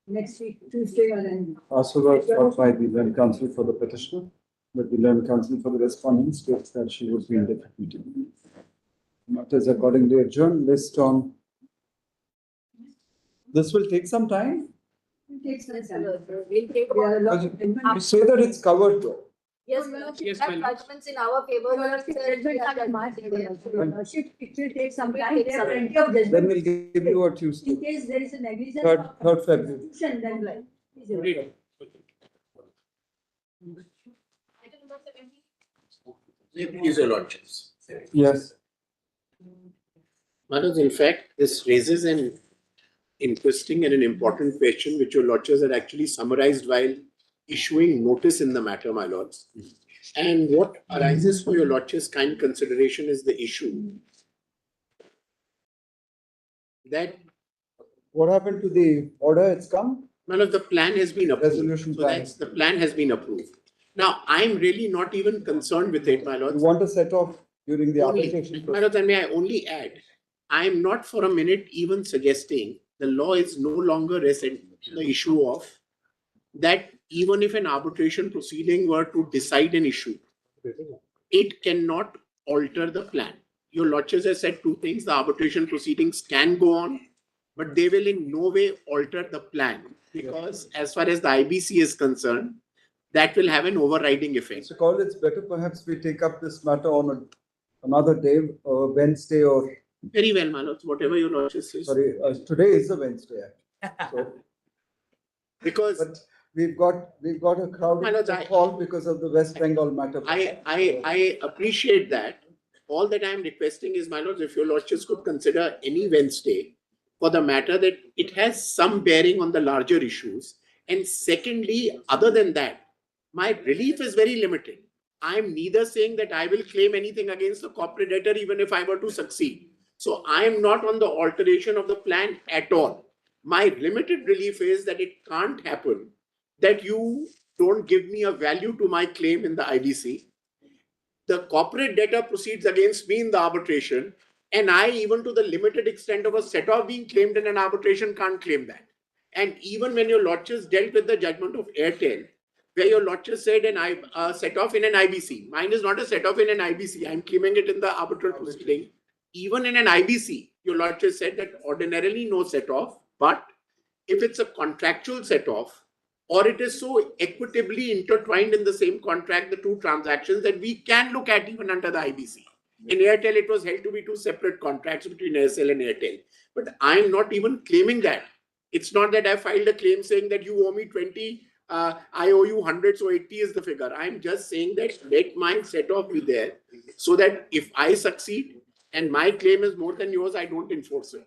next week, Tuesday or any. Passover sought by the land counsel for the petitioner, but the land counsel for the respondent states that she would be in the meeting. Matters accordingly adjourned. List on. This will take some time. It takes some time. We'll take. You say that it's covered though. Yes, Your Lordship, Yes, have my lord. judgments in our favor. Your Lordship, judgments are in my favor. Your Lordship, it will take some time. There are plenty of judgments. Then we'll give you a Tuesday. In case there is a negligence. Third February. Constitution, then like. Read. Please, Your Lordships. Yes. Manas, in fact, this raises an interesting and an important question which Your Lordships had actually summarized while issuing notice in the matter, my lords. And what arises for Your Lordships' kind consideration is the issue that What happened to the order? It's come? none of the plan has been approved. Resolution So plan. that's the plan has been approved. Now, I'm really not even concerned with it, my You lords. want to set off during the Only, application my process? lords, and may I only add, I am not for a minute even suggesting the law is no longer the issue of that even if an arbitration proceeding were to decide an issue, it cannot alter the plan. Your lordships have said two things: the arbitration proceedings can go on, but they will in no way alter the plan, because as far as the IBC is concerned, that will have an overriding effect. Mr. Kaul, it's better perhaps we take up this matter on another day, Wednesday or. Very well, my lords, whatever your lordships says. Sorry, today is the Wednesday. So, because but we've got a crowd My lords, in the hall because of the West Bengal matter. I appreciate that. All that I am requesting is, my lords, if your lordships could consider any Wednesday for the matter that it has some bearing on the larger issues. And secondly, other than that, my relief is very limited. I am neither saying that I will claim anything against the corporate debtor even if I were to succeed. So I am not on the alteration of the plan at all. My limited relief is that it can't happen that you don't give me a value to my claim in the IBC. The corporate debtor proceeds against me in the arbitration, and I, even to the limited extent of a set-off being claimed in an arbitration, can't claim that. And even when your lordships dealt with the judgment of Airtel, where your lordships said an set-off in an IBC, mine is not a set-off in an IBC. I'm claiming it in the arbitral proceeding. Even in an IBC, your lordships said that ordinarily no set-off, but if it's a contractual set-off, or it is so equitably intertwined in the same contract, the two transactions, that we can look at even under the IBC. In Airtel, it was held to be two separate contracts between Aircel and Airtel. But I'm not even claiming that. It's not that I filed a claim saying that you owe me 20, I owe you 100, so 80 is the figure. I'm just saying that let my set-off be there so that if I succeed and my claim is more than yours, I don't enforce it.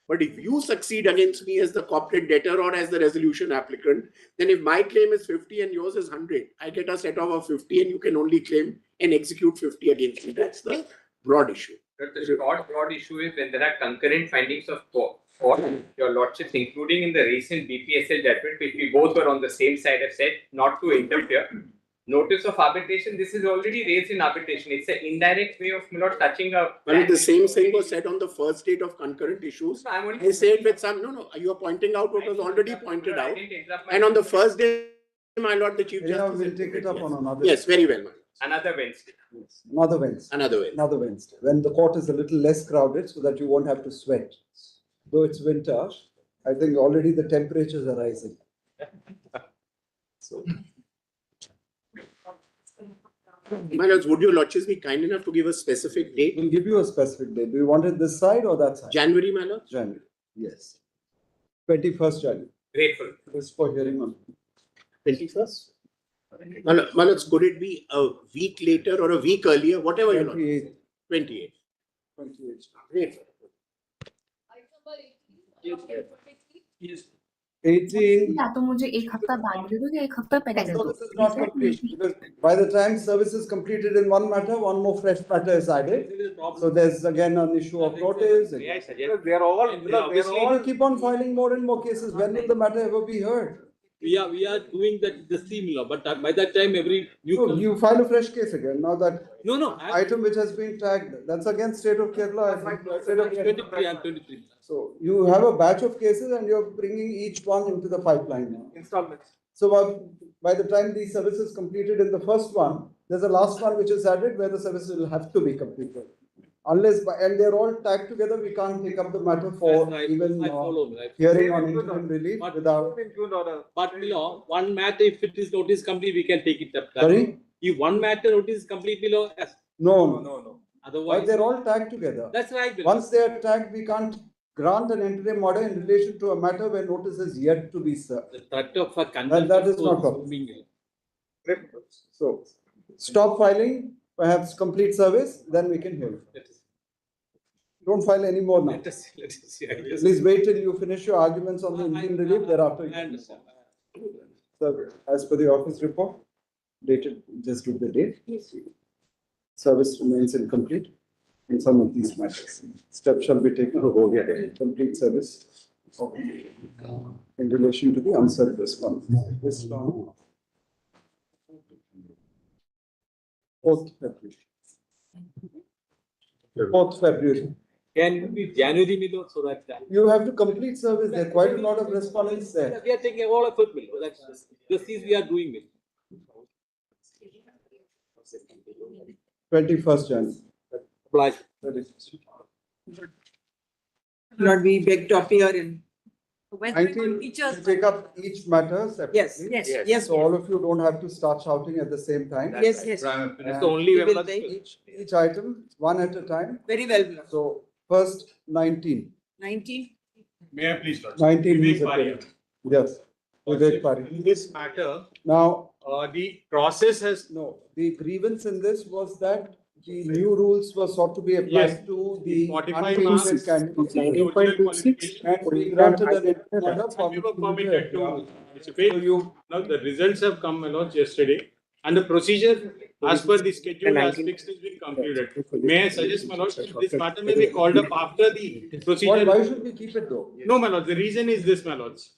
But if you succeed against me as the corporate debtor or as the resolution applicant, then if my claim is 50 and yours is 100, I get a set-off of 50 and you can only claim and execute 50 against me. That's the broad issue. The broad issue is when there are concurrent findings of court, your lordships, including in the recent BPSL judgment, which we both were on the same side, have said not to interfere. notice of arbitration, this is already raised in arbitration. It's an indirect way of touching a. Well, the same thing was said on the first date of concurrent issues. I said with some, no, you are pointing out what was already pointed out. And on the first day, my lord, the Chief Yeah, Justice. we'll take it up on another. Yes, very well, my lord. Another Wednesday. Another Wednesday. Another Wednesday. When the court is a little less crowded so that you won't have to sweat. Though it's winter, I think already the temperatures are rising. So. My lords, would your lordships be kind enough to give a specific date? We'll give you a specific date. Do you want it this side or that side? January, my lord? January, yes. 21st January. Grateful. This is for hearing on. 21st? My lords, could it be a week later or a week earlier, whatever you know? 28th. 28th. 28th. Grateful. Yes. 18. या तो मुझे एक हफ्ता बाद दे दो या एक हफ्ता पहले दे So दो. this is not complete because by the time service is completed in one matter, one more fresh matter is added. So there's again an issue of notice. May I suggest? They're all you keep on filing more and more cases. When will the matter ever be heard? We are doing that the same law, but by that time every So you file a fresh case again. Now that no item which has been tagged, that's against state of Kerala. I think. State of 23 and 23. So you have a batch of cases and you're bringing each one into the pipeline now. Installments. So by the time the service is completed in the first one, there's a last one which is added where the service will have to be completed. Unless, and they're all tagged together, we can't take up the matter for even hearing on interim relief without. But below one matter, if it is notice complete, we can take it up. Sorry? If one matter notice is complete below, yes. No. Otherwise, they're all tagged together. That's right. Once they are tagged, we can't grant an interim order in relation to a matter where notice is yet to be served. The threat of a contempt that is not possible. So stop filing, perhaps complete service, then we can hear it. Don't file any more now. Let us see. Please wait till you finish your arguments on the interim relief, thereafter. I understand. So, as per the office report, dated, just give the date. Service remains incomplete in some of these matters. Steps shall be taken to complete service in relation to the unserved response. This law. 4th February. 4th February. Can it be January middle so that you have to complete service. There are quite a lot of respondents there. we are taking all effort below. That's this is we are doing it. 21st January. Obliged. Lord, we beg to appear in. 19, take up each matter separately. Yes. So all of you don't have to start shouting at the same time. Yes. It's the only way. Each item, one at a time. Very well. So first, 19. 19. May I please start? 19 BIBEK is a PARIA. Yes. BIBEK PARIA. In this matter, now the process has the grievance in this was that the new rules were sought to be applied to the 45 unpaid candidates. 19.26 and we granted an order for we were permitted to participate. Now the results have come yesterday, and the procedure as per the schedule as fixed has been completed. May I suggest, my lord, this matter may be called up after the procedure. Why should we keep it though? No, my lord. The reason is this, my lords.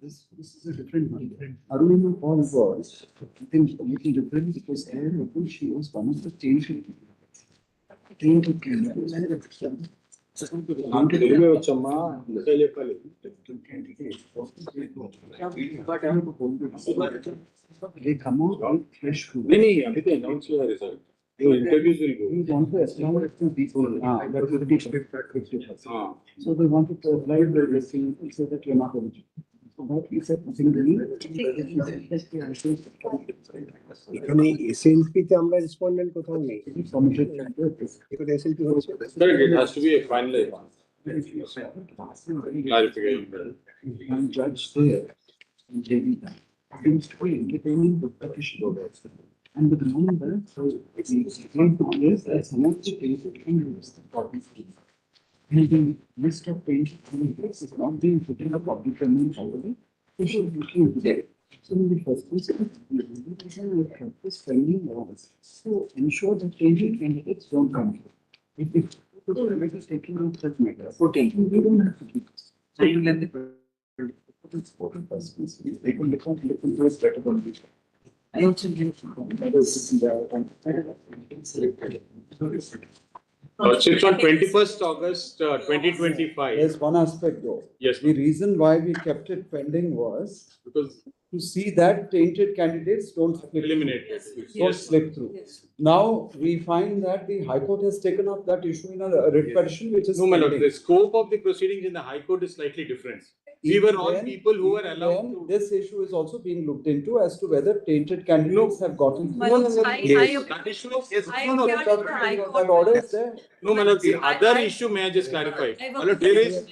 This is a different one. Arunima Paul was, I think, a little different because there, I think she was one of the tainted they come out with fresh food. They announce your result. Your interviews will go. We want to establish two people. That will be 50%. So they wanted to apply the listing and say that you're not eligible. So what we said, এখানে SLP তে আমরা respondent কোথাও নেই এখানে SLP হচ্ছে It has to be a final clarification. And judge there, and JB that. Seems to be entertaining the petition. And the remember, so it's going to place as much space in the body. And the list of pages is not being put in a public domain already. It should be there. So in the first place, the invitation will help us framing laws. So ensure that changing candidates don't come here. If the is taking on such matters, we don't have to do this. So you let the Lordships on 21st August 2025. There's one aspect though. Yes. The reason why we kept it pending was because to see that tainted candidates don't slip eliminated. Don't slip through. Now we find that the High Court has taken up that issue in a writ petition, which is No, my lord, pending. the scope of the proceedings in the High Court is slightly different. We were all people who were allowed to. This issue is also being looked into as to whether tainted candidates have gotten. That issue is That order is there. No, my lord, the other issue, may I just clarify? There is.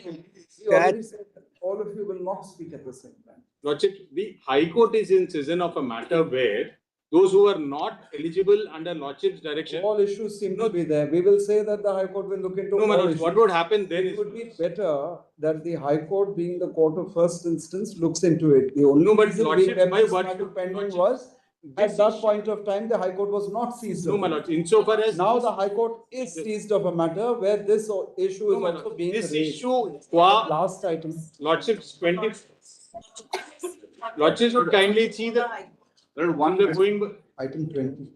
You already said that all of you will not speak at the same time. Lordship, the High Court is in season of a matter where those who are not eligible under Lordship's direction. All issues seem to be there. We will say that the High Court will look into No, my all lord, issues. what would happen then It is. would be better that the High Court, being the court of first instance, looks into it. The only No, but reason we Lordship, kept my this what- matter pending was at that point of time, the High Court was not seized. No, of my it. lord, insofar as. Now the High Court is seized of a matter where this issue is No, my also lord, being this raised. issue, Last item. Lordship's 20. Lordships would kindly see the. One the going. Item 20.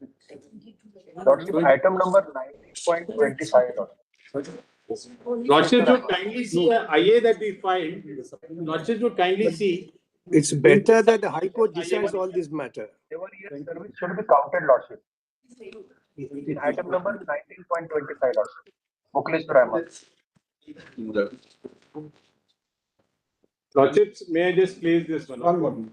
Item number 9.25. Lordships would kindly see a IA that we filed. Lordships would kindly see. It's better that the High Court decides all this matter. Service should be counted, Lordship. Item number 19.25, Lordship. Vocalist primer. Lordships, may I just place this one?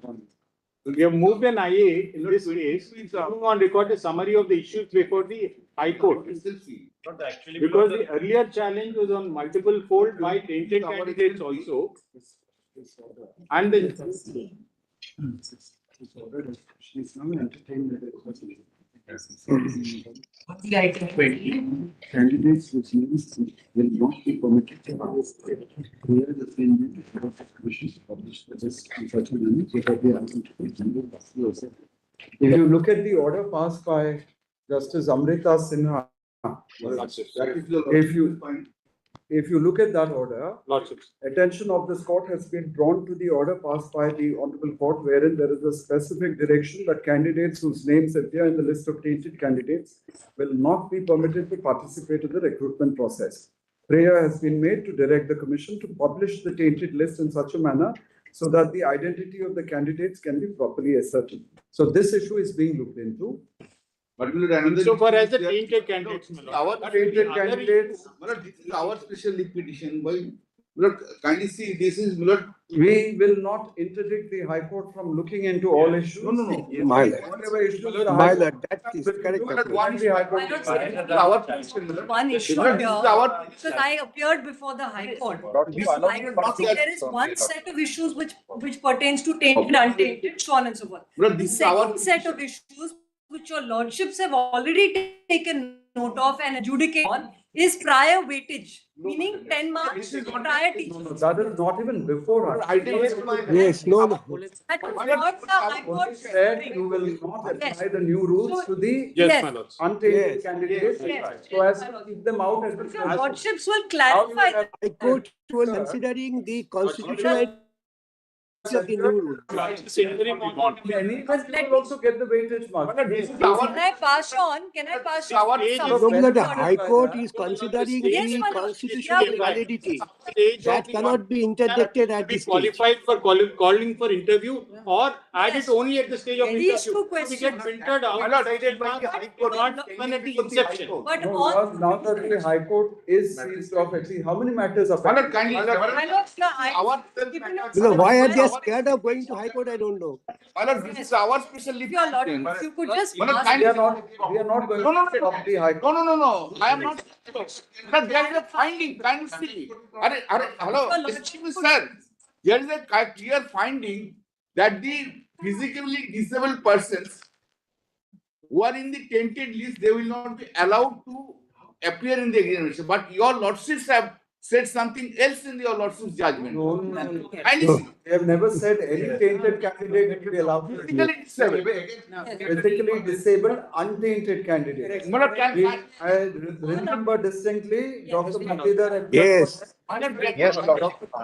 We have moved an IA in this case, putting on record a summary of the issues before the High Court. Because the earlier challenge was on multiple fold by tainted candidates also. And the. Candidates which means will not be permitted to participate. Clear the statement of the commission published this in such a manner so that they are going to be general. If you look at the order passed by Justice Amrita Sinha, if you look at that order, attention of this court has been drawn to the order passed by the Honorable Court, wherein there is a specific direction that candidates whose names appear in the list of tainted candidates will not be permitted to participate in the recruitment process. Prayer has been made to direct the Commission to publish the tainted list in such a manner so that the identity of the candidates can be properly ascertained. So this issue is being looked into. But so far as the tainted candidates, Our tainted candidates, this is our special petition. Kindly see, this is. We will not interdict the High Court from looking into all issues. No. My lord, that is correct. One issue here, because I appeared before the High Court. I don't think there is one set of issues which pertains to tainted, untainted, so on and so forth. The second set of issues which your lordships have already taken note of and adjudicated on is prior weightage, meaning 10 marks prior teaching. No, that is not even before us. Yes, no. That was not the High Court Said you will not apply the new rules to the untainted candidates so as to keep them out. Your lordships will clarify that. High Court was considering the constitutionality of the new rule. Any will also get the weightage mark. Can I pass on? The High Court is considering the constitutional validity. That cannot be interdicted at this stage. Qualified for calling for interview or add it only at the stage of interview. We get filtered out. Not even at the inception. But now that the High Court is seized of, actually, how many matters are Why are they scared of going to High Court? I don't know. This is our special if you could just we are not going to stop the High Court. No. I am not. But there is a finding. Can you see? Hello, excuse me, sir. There is a clear finding that the physically disabled persons who are in the tainted list, they will not be allowed to appear in the examination. But your lordships have said something else in your lordship's judgment. No. They have never said any tainted candidate will be allowed to physically disabled, untainted candidate. I remember distinctly Dr. Mukherjee. Yes. Yes, Lord.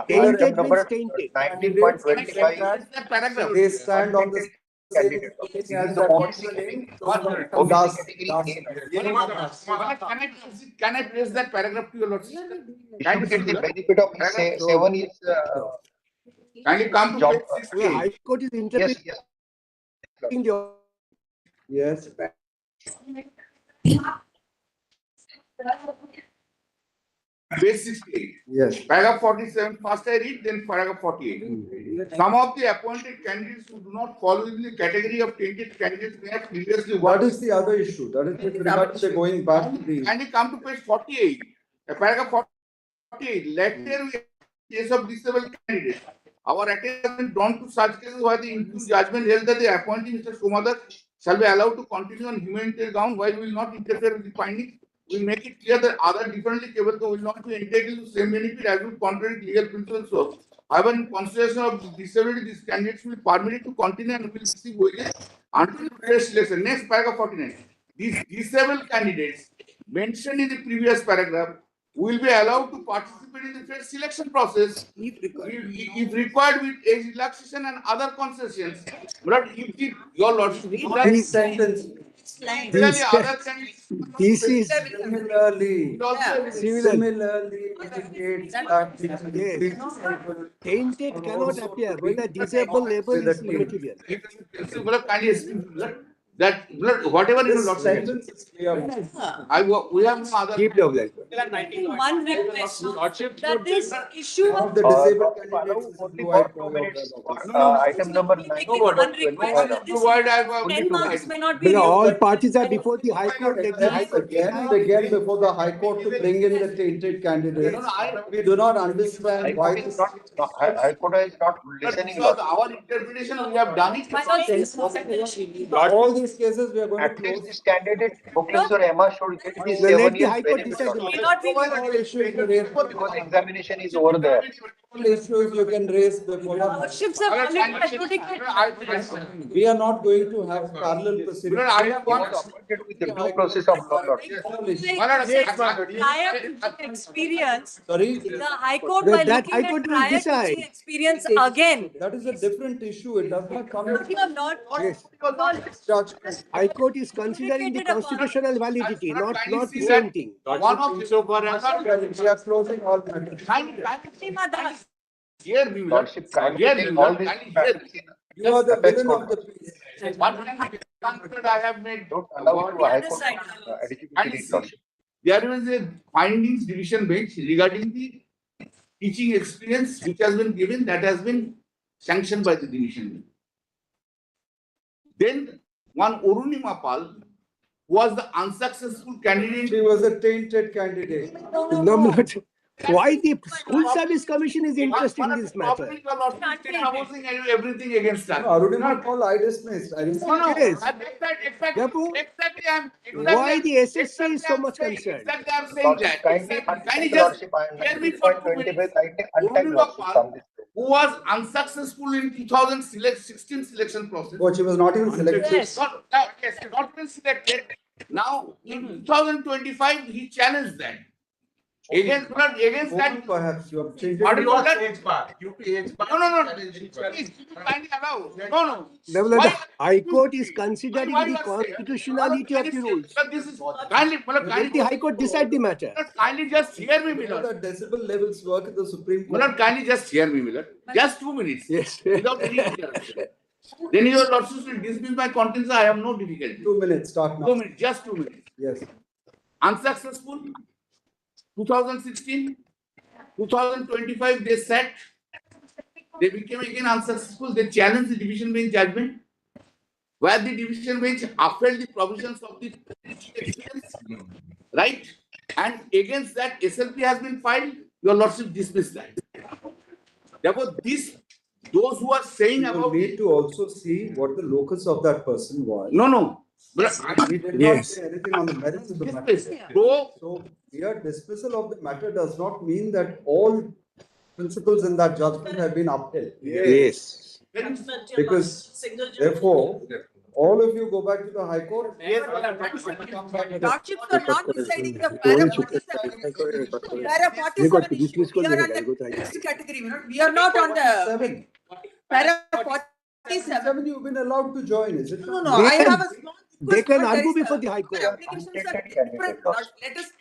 Tainted Item number means tainted. 19.25. They stand on the same Candidate. footing This as is that the particular name. OBC category Can I place that paragraph to your lordship? A. Should get the benefit of 7 years. Kindly come to Job. page The High 68. Court is Yes, interpreting yes. the Yes. Page 68. Yes. Paragraph 47. First I read, then paragraph 48. Some of the appointed candidates who do not fall within the category of tainted candidates may have previously What worked. is the other issue? That is with regard to the going back to the. Kindly come to page 48. Paragraph 48. Later, we case of disabled candidates. Our attention has been drawn to such cases where the improved judgment held that the appointee Mr. Somadar shall be allowed to continue on humanitarian ground while we will not interfere with the findings. We make it clear that other differently capable will not be entitled to the same benefit as would contrary to legal principles. So, however, in consideration of disability, these candidates will be permitted to continue and will receive wages until fresh selection. Next, paragraph 49. These disabled candidates mentioned in the previous paragraph will be allowed to participate in the fair selection process if required with age relaxation and other concessions. But if your lordship, This sentence. clearly other candidates. This is Similarly indicates that tainted cannot appear when the disabled label is immaterial. That whatever you This sentence is clear. we have no other. Keep the blank. One request that this issue One of of the disabled candidates is blue-eyed boy. Item number 19.25. one request that this 10 marks may not be When all removed. parties are before the High Court, let the High Court Again and again before the High Court to bring in the tainted candidates. We do not understand why this. High Court is not listening. Because our interpretation, we have done it. All these cases we are going to At least close. this candidate booking for Emma should get the Then 7 let the years High Court benefit decide the also. matter. Not be All issues you raise, Because examination is over there. all issues you can raise before the. Lordships have adjudicated. We are not going to have parallel proceedings. I have He was appointed with the due process of law. Prior teaching experience, Sorry? the High Court Well, by that looking High Court at will prior decide. teaching experience again. That is a different issue. It does not come. Not Yes. Judgment. High Court is considering the Adjudicated upon. constitutional validity, not the see same that thing. one of the We are closing all matters. Here we will. Lordship kindly take all these facts in You are the apex villain of the court. piece. One thing I have made. Don't allow to High Court adjudicating Lordship. There was a findings division bench regarding the teaching experience which has been given, that has been sanctioned by the division bench. Then one Orunima Pal was the unsuccessful candidate. She was a tainted candidate. No, but why the School Service Commission is interested in this matter? Everything against that. Arunima Paul, I dismissed. I dismissed. Yes. Therefore, Why the SSC is so much concerned? Exactly, I'm saying Lordship, that. kindly just Lordship, I am hear me for 2 minutes. 19.25, kindly untype Lordship from this. Who was unsuccessful in 2016 selection process. But she was not even selected. Yes. Yes, not been selected. Now, in 2025, he challenged that. Against that. Perhaps you have changed What it. is that? No. Please, kindly allow. No. Nevertheless, the High Court is considering the constitutionality of the rules. This is kindly. Let the High Court decide the matter. Kindly just hear me, You know Miller. the decibel levels work in the Supreme Court. Miller, kindly just hear me, Miller. Just 2 minutes. Yes. Without any interruption. Then your lordship will dismiss my contents. I have no difficulty. 2 minutes, start now. 2 minutes, just 2 minutes. Yes. Unsuccessful. 2016, 2025, they sat. They became again unsuccessful. They challenged the division bench judgment, where the division bench upheld the provisions of the experience, right? And against that, SLP has been filed. Your lordship dismissed that. Therefore, those who are saying You about need to also see what the locus of that person was. no. We did not say anything on the merits of the matter. So here dismissal of the matter does not mean that all principles in that judgment have been upheld. Yes. Because therefore, All of you go back to the High Court. Lordships are not deciding the para 47. Para 47 issue. We are on the next category. We are not on the para 47. You've been allowed to join, is it? No, I have a small. They can but there argue is before the High Court. Applications are different.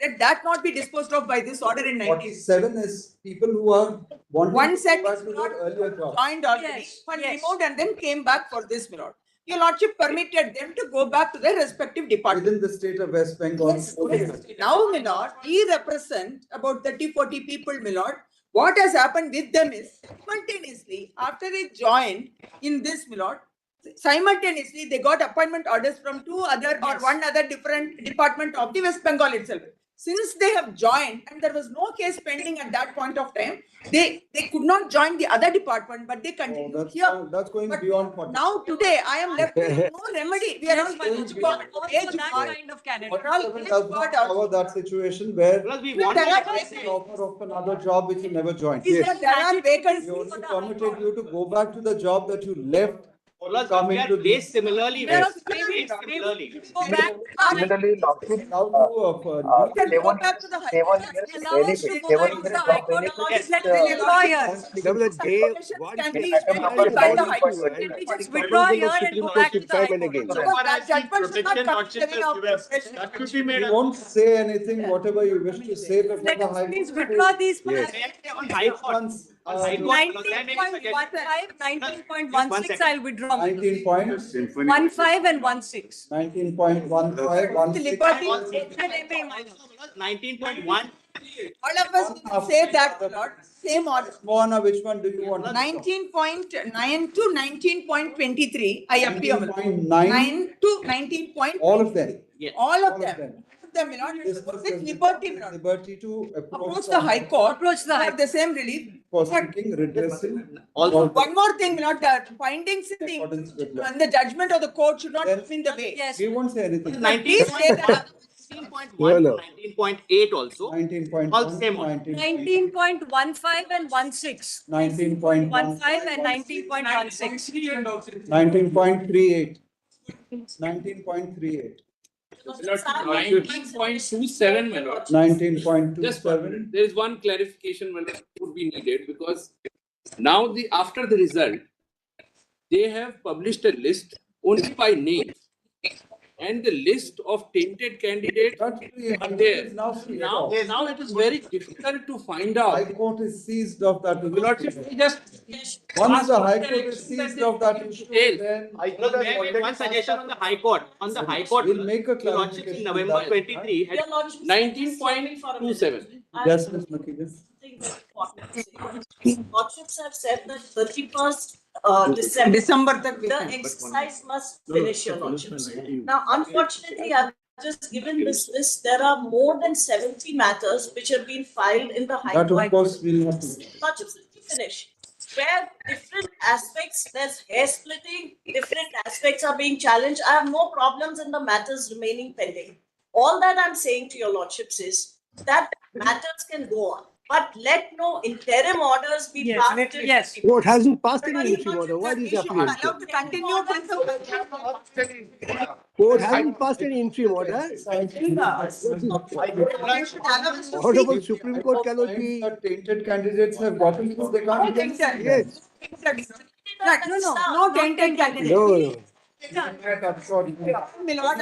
Let that not be disposed of by this order in 19. 47 is people who are wanting One to set go back is to not their earlier job. joined already, but removed and then came back for this, my lord. Your lordship permitted them to go back to their respective departments. Within the state of West Bengal. Yes. Now, my lord, we represent about 30-40 people, my lord. What has happened with them is simultaneously, after they joined in this, my lord, simultaneously they got appointment orders from two other or one other different department of the West Bengal itself. Since they have joined and there was no case pending at that point of time, they could not join the other department, but they continued here. That's going beyond 40. Now today I am left with no remedy. We are on age that kind of candidate. Does not cover that situation where you offer of another job which you never joined. There are vacancies. We only permitted you to go back to the job that you left. We are based similarly. We are Based similarly. Go back. Now Go back to the high court. Allow us to go back to the High Court. Let the employers. Day one Can case be filed by the High before Court. Can we just withdraw here and go back to the High Court? That judgment should not come to the profession. That should be made. You won't say anything, whatever you wish to say before the High Court. Please withdraw these. On High Court. 19.15, 19.16, I'll withdraw. 19.15 and 16. 19.15, 19.1. All of us will say that, Lord. Same order. Mona, which one do you want? 19.9 to 19.23. I appeal. 19.9 9 to 19. All of them. All of them. With liberty to approach the High Court. For the same relief. For seeking redressal. One more thing, not that findings in the judgment of the court should not be in the way. Yes. We won't say anything. 19.1, 19.8 also. 19.1, All same one. 19.15 and 16. 19.15 and 19.16. 19.38. 19.38. 19.27, my lord. 19.27. There is one clarification that would be needed because now after the result, they have published a list only by name. And the list of tainted candidates are there. Now it is very difficult to find out. High Court is seized of that. Once the High Court is seized of that issue, then one suggestion on the High Court. On the High Court, we'll make a the Lordship in clarification. November 23 had 19.27. Yes, Ms. Makija. Lordships have said that 31st December the exercise must finish, your lordships. Now, unfortunately, I've just given this list. There are more than 70 matters which have been filed in the High Court. That of course will have to. Lordships, let me finish. Where different aspects, there's hair splitting, different aspects are being challenged. I have no problems in the matters remaining pending. All that I'm saying to your lordships is that matters can go on. But let no interim orders be drafted. Yes. Court hasn't passed any interim order. Why is that? Court hasn't passed any interim order. Honorable Supreme Court cannot be. Tainted candidates have gotten this. They can't get. Yes. No tainted candidates. No.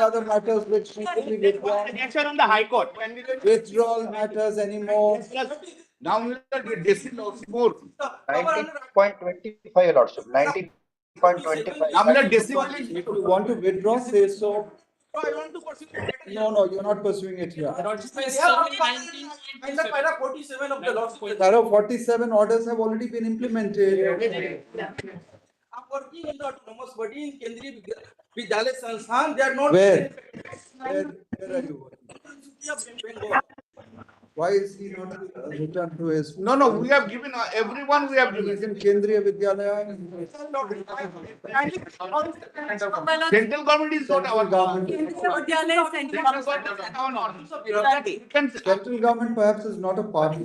Other matters which need to be withdrawn. suggestion on the High Court. When we will Withdrawal matters anymore. Now we will be disallowed more. 19.25, Lordship. 19.25. I'm not disallowing. If you want to withdraw, say so. No, you're not pursuing it here. Para 47 of the Lordship. Para 47 orders have already been implemented. I'm working in the autonomous body in Kendriya Vidyalaya Sansthan. They are not. Where are you working? Why is he not returned to his? No, we have given everyone. We have given. He's in Kendriya Vidyalaya. Central government is not our government. Central government perhaps is not a party.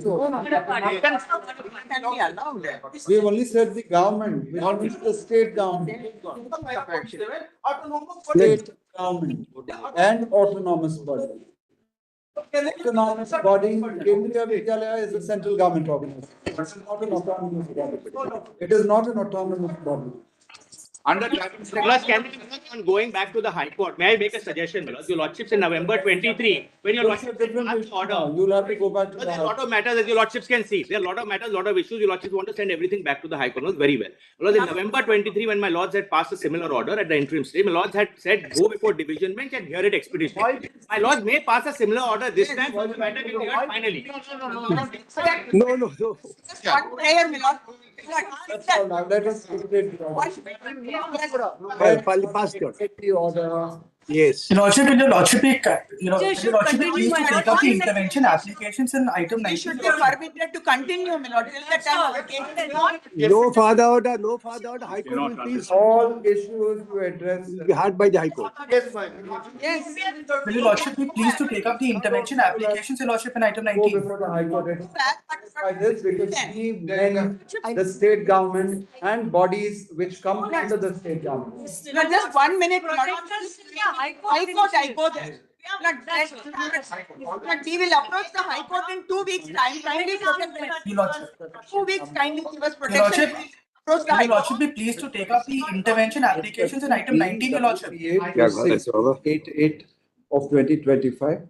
We have only said the government, which means the state government. State government and autonomous body. Autonomous body, Kendriya Vidyalaya is a central government organization. It's not an autonomous body. It is not an autonomous body. Plus, on going back to the High Court, may I make a suggestion? Your Lordships in November 23, when your Lordships order, you'll have to go back to there are a lot of matters as your Lordships can see. There are a lot of matters, a lot of issues. Your Lordships want to send everything back to the High Court. Very well. Because in November 23, when my Lords had passed a similar order at the interim stage, my Lords had said go before division bench and hear it expeditiously. My Lords may pass a similar order this time, so the matter can be heard finally. No. One prayer, my lord. That's all. Now let us take the order. Yes. Your Lordship, will your Lordship be, Your Lordship be pleased to take up the intervention applications in item You 19? should be permitted to continue, my lord, till the time of the case is not. No further order. High Court will please All issues to address be heard by the High Court. Yes. Will your Lordship be pleased to take up the intervention applications, Your Lordship, in item go 19? before the High Court by this because we then the state government and bodies which come under the state government. No, just 1 minute, my lord. High Court, I go there. We will approach the High Court in 2 weeks' time. Kindly protect us. Your Lordship, 2 weeks, kindly give us Your Lordship, protection. Approach the will High your Lordship be pleased to take up the intervention applications in item 19, Your Lordship? 688 of 2025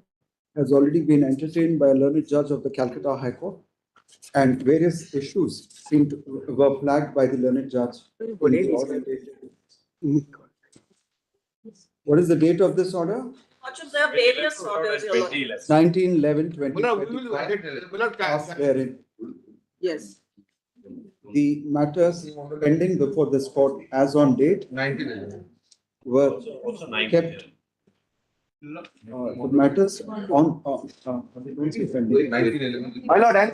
has already been entertained by a learned judge of the Calcutta High Court, and various issues were flagged by the learned judge. What is the date of this order? There are various orders, your lord. 19/11/2025. Yes. The matters pending before this court as on date were kept. The matters on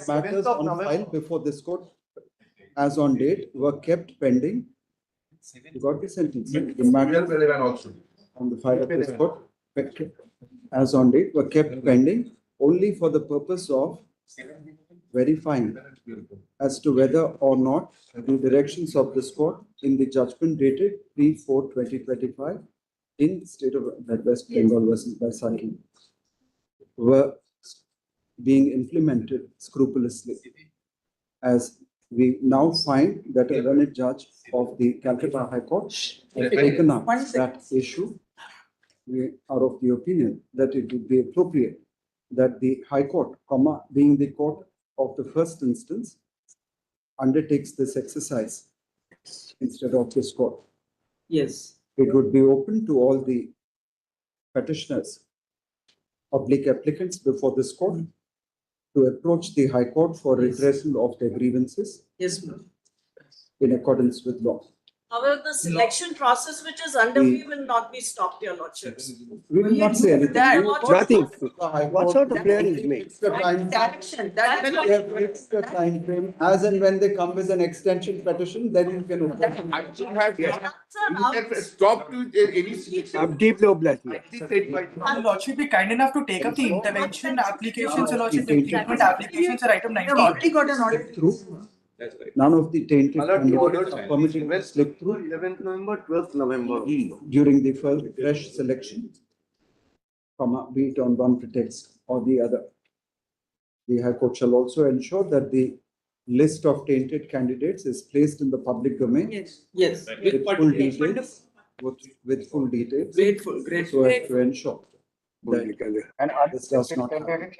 matters on file before this court as on date were kept pending. You got the sentence. The matters on the file of this court as on date were kept pending only for the purpose of verifying as to whether or not the directions of this court in the judgment dated 3/4/2025 in state of West Bengal versus Baisakhi were being implemented scrupulously. As we now find that a learned judge of the Calcutta High Court has taken up that issue, we are of the opinion that it would be appropriate that the High Court, being the court of the first instance, undertakes this exercise instead of this court. Yes. It would be open to all the petitioners, public applicants before this court to approach the High Court for redressal of their grievances. Yes, ma'am. In accordance with law. However, the selection process which is underway will not be stopped, your lordships. We will not say anything. Nothing. What sort of prayer is made? Fix the time. Direction. Fix the time frame. As and when they come with an extension petition, then you can open. I should have stop to any. I'm deeply obliged. Your Lordship be kind enough to take up the intervention applications, Your Lordship, the treatment applications in item 19. Already got an order through. None of the tainted candidates are permitted to slip through 11th November, 12th November. during the fresh selection, be it on one pretext or the other. The High Court shall also ensure that the list of tainted candidates is placed in the public domain. Yes. Yes. With full details. With full details. Grateful. So as to ensure that And this does not happen. the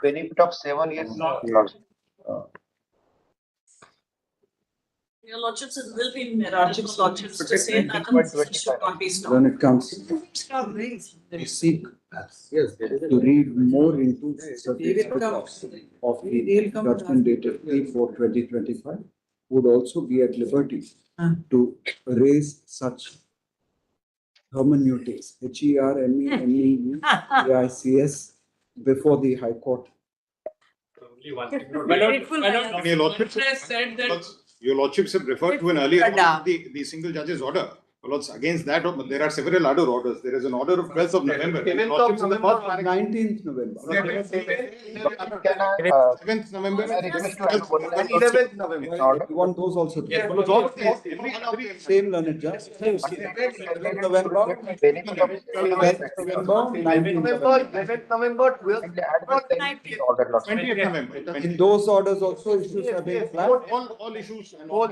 benefit of 7 years. Your lordships, it will be in Miraj's lordships to say that this should not be stopped. When it comes to seek to read more into certain aspects of the judgment dated 3/4/2025 would also be at liberty to raise such hermeneutics, HERMENEUTICS, before the High Court Your Lordship has said that Your Lordships have referred to an earlier the single judge's order. Well, against that, there are several other orders. There is an order of 12th of November. 19th November. 7th November. Can I request to 11th November. You want those also? Yes, Same learned judge. 7th November, 12th November, 19th November. 11th November, 12th 20th November. In those orders also issues have been flagged. All issues and all.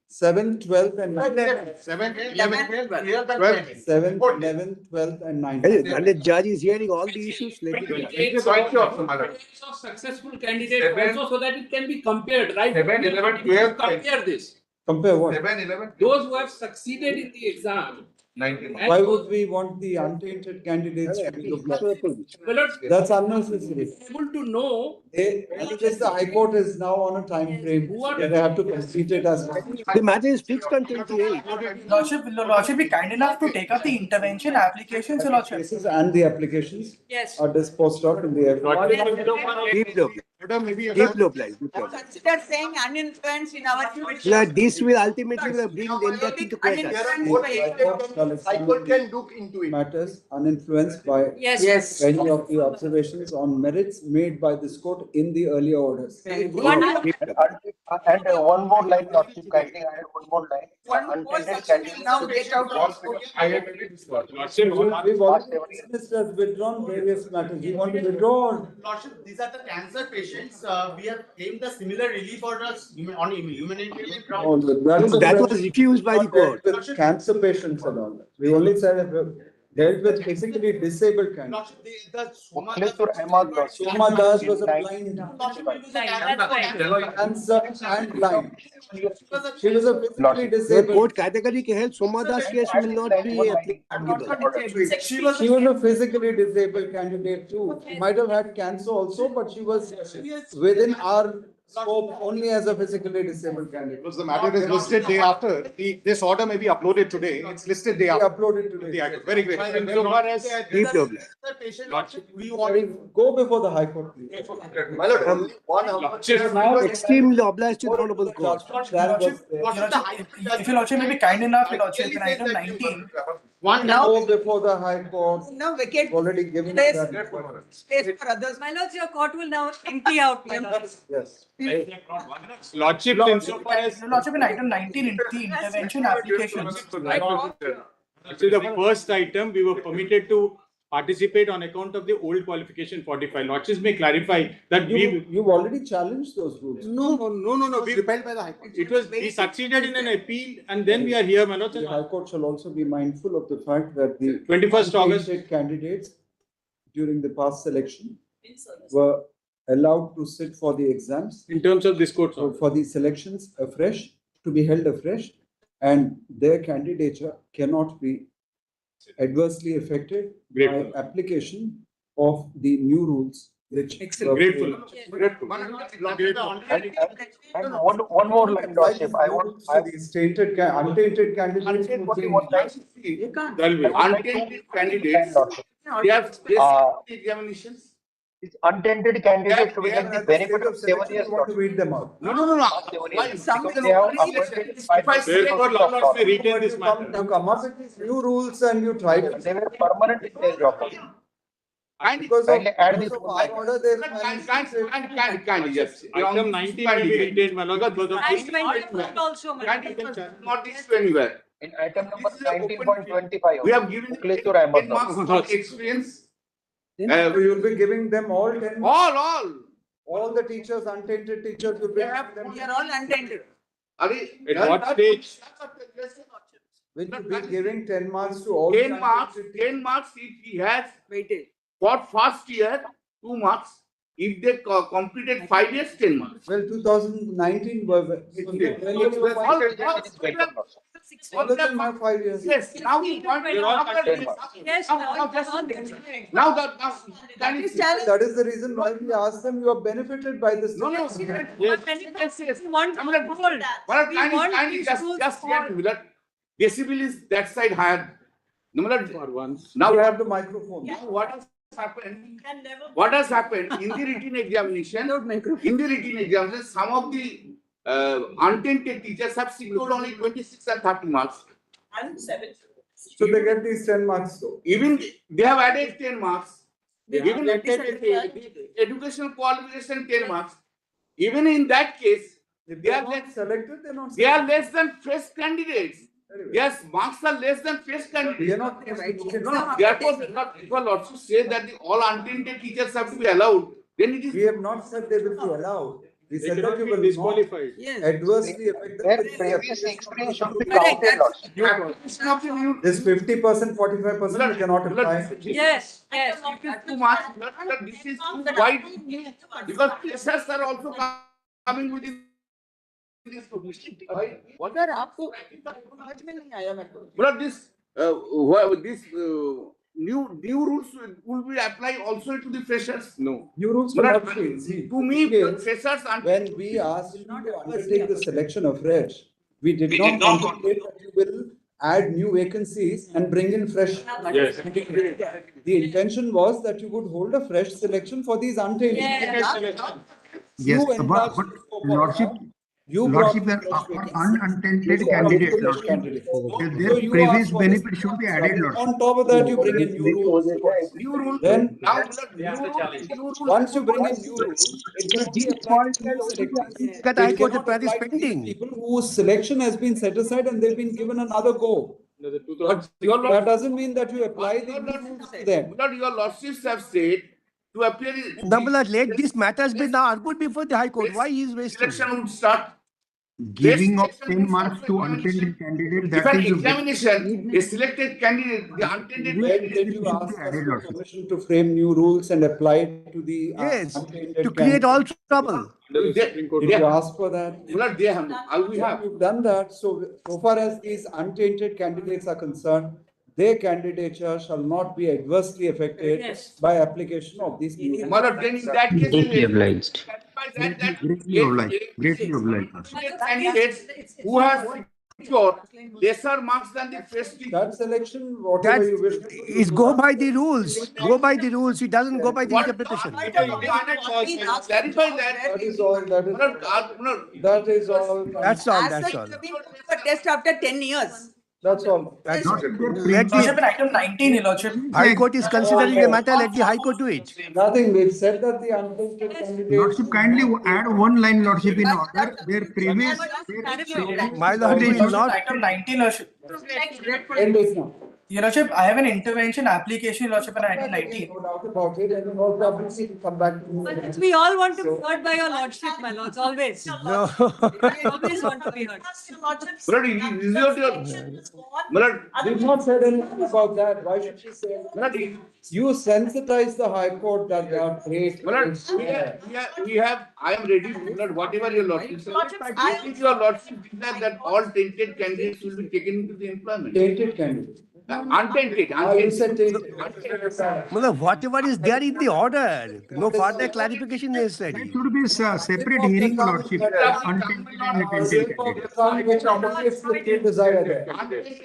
7th, 12th and 19th. 7th, 11th, 12th. 7th, 11th, 12th and 19th. And the judge is hearing all the issues. Let it of successful candidates also so that it can be compared, right? 7, 11, 12. Compare this. Compare what? 7, 11. Those who have succeeded in the exam. 19. Why would we want the untainted candidates to be That's unnecessary. Able to know. Because the High Court is now on a time frame. They have to complete it as well. The matter is fixed on 28. Lordship, be kind enough to take up the intervention applications, Lordship. Cases and the applications Yes. are disposed of in the Deep low. Deep low blind. Consider saying uninfluenced in our This will ultimately bring them back into court. High Court can look into it. Matters uninfluenced by Yes. any of the observations on merits made by this court in the earlier orders. And one more line, Lordship, kindly add one more line. Untainted candidates. Now get out of We've already discussed withdrawn various matters. You want to withdraw? Lordship, these are the cancer patients. We have claimed the similar relief orders on humanitarian grounds. That was refused by the court. With cancer patients and all that. We only said dealt with physically disabled candidates. Soma Das was a blind cancer and blind. She was a physically The disabled. court categorically held Soma Das case will not be applicable. She was a physically disabled candidate too. She might have had cancer also, but she was within our scope only as a physically disabled candidate. Because the matter is listed day after. This order may be uploaded today. It's listed day after. Uploaded today. Very great. So far as Deep low blind. the patient, Lordship, we Go before the High Court, please. Extremely obliged to the Honorable Court. If your Lordship may be kind enough, your Lordship, in item 19. Go before the High Court. Now vacate Already given space that. space for others. My lords, your court will now empty out, my lords. Yes. Lordship, insofar as Your Lordship, in item 19, the intervention applications. actually the first item, we were permitted to participate on account of the old qualification 45. Lordships may clarify that You've already challenged those rules. No. We repelled by the High Court. It was we succeeded in an appeal, and then we are here, my lords. The High Court shall also be mindful of the fact that the 21st August untainted candidates during the past selection were allowed to sit for the exams. In terms of this court, So for the selections afresh, to be held afresh, and their candidature cannot be adversely affected by application of the new rules. Which Grateful. And one more line, Lordship. These untainted candidates. Untainted candidates. They have examinations. These untainted candidates to get the benefit of 7 years. Want to read them out? No. Because they have appointed Therefore, Lord may retain this matter. You come up with these new rules and you try to. They were permanent in their job. Because of add this our order, there's Yes. Item 19 may be retained, my lord. Because of And 20 also, my lords. Not reached anywhere. In item number 19.25. We have given 10 marks of experience. You'll be giving them all 10. All. The teachers, untainted teachers, will be. We are all untainted. At what stage? Will you be giving 10 marks to all? 10 marks if he has Waited. for first year, 2 marks. If they completed 5 years, 10 marks. Well, 2019 were. All of them have 5 years. Yes, now we want. Yes, Now That is the reason why we asked them, you are benefited by this. No. Yes. We want to hold that. We want these rules for- Decibel is that side higher. For once. Now You have the microphone. what is happened? Can never. What has happened in the written examination? Some of the untainted teachers have secured only 26 and 30 marks. And 7. So they get these 10 marks though. Even they have added 10 marks. Even Yeah. the educational qualification 10 marks. Even in that case, they are less selected. They are less than fresh candidates. Yes, marks are less than fresh candidates. They are not No, therefore, if a lordship says that all untainted teachers have to be allowed, then it is. We have not said they will be allowed. We They said cannot that you be will disqualified. not adversely affect them. experience should be counted, Lordship. This 50%, 45% we cannot apply. Yes, yes. Too much. This is too wide because freshers are also coming within this. What sir आपको समझ में नहीं आया मेरे को. But this new rules will be applied also to the freshers? No. New rules will not be. To me, freshers and when we asked you to undertake the selection of fresh, we did not contemplate that you will add new vacancies and bring in fresh. Yes. The intention was that you would hold a fresh selection for these untainted. Yes, but Lordship, Lordship, there are untainted candidates, Lordship. Their previous benefit should be added, Lordship. On top of that, you bring in new rules. Then, once you bring in new rules, it will be applied to new selectors. That I got the price pending. People whose selection has been set aside and they've been given another go. That doesn't mean that you apply the new rules to them. But your lordships have said to appear in. Nonetheless, let these matters be now argued before the High Court. Why he is wasting? Selection would start. Giving of 10 marks to untainted candidate, If that an is examination, a selected candidate, the untainted Did you ask for permission to frame new rules and apply it to the untainted to create all trouble. Did you ask for that? We have. You've done that. So far as these untainted candidates are concerned, their candidature shall not be adversely affected by application of these new rules. Then in that case, Greatly obliged. Greatly obliged. Candidates who have secured lesser marks than the first. That selection, whatever you wish. Is go by the rules. Go by the rules. It doesn't go by the interpretation. Clarify that. That is all. That is all. That's all. As That's such, all. you have been doing a test after 10 years. That's all. That's Lordship, in item 19, Your Lordship. High Court is considering the matter. Let the High Court do it. Nothing. We've said that the untainted candidates. Lordship, kindly add one line, Lordship, in order. Their previous. My Lord will not. Item 19, Lordship. End this now. Your Lordship, I have an intervention application, Your Lordship, in item 19. No doubt about it, and then also obviously come back to me. We all want to be heard by your lordship, my lords, always. No. We always want to be heard. We've not said anything about that. Why should she say anything? You sensitize the High Court that they are great. We have, I am ready to, whatever your lordship says. I think your lordship declared that all tainted candidates will be taken into the employment. Tainted candidates. Untainted. You said tainted. Whatever is there in the order. No further clarification is necessary. It should be a separate hearing, Lordship. Untainted and tainted candidates.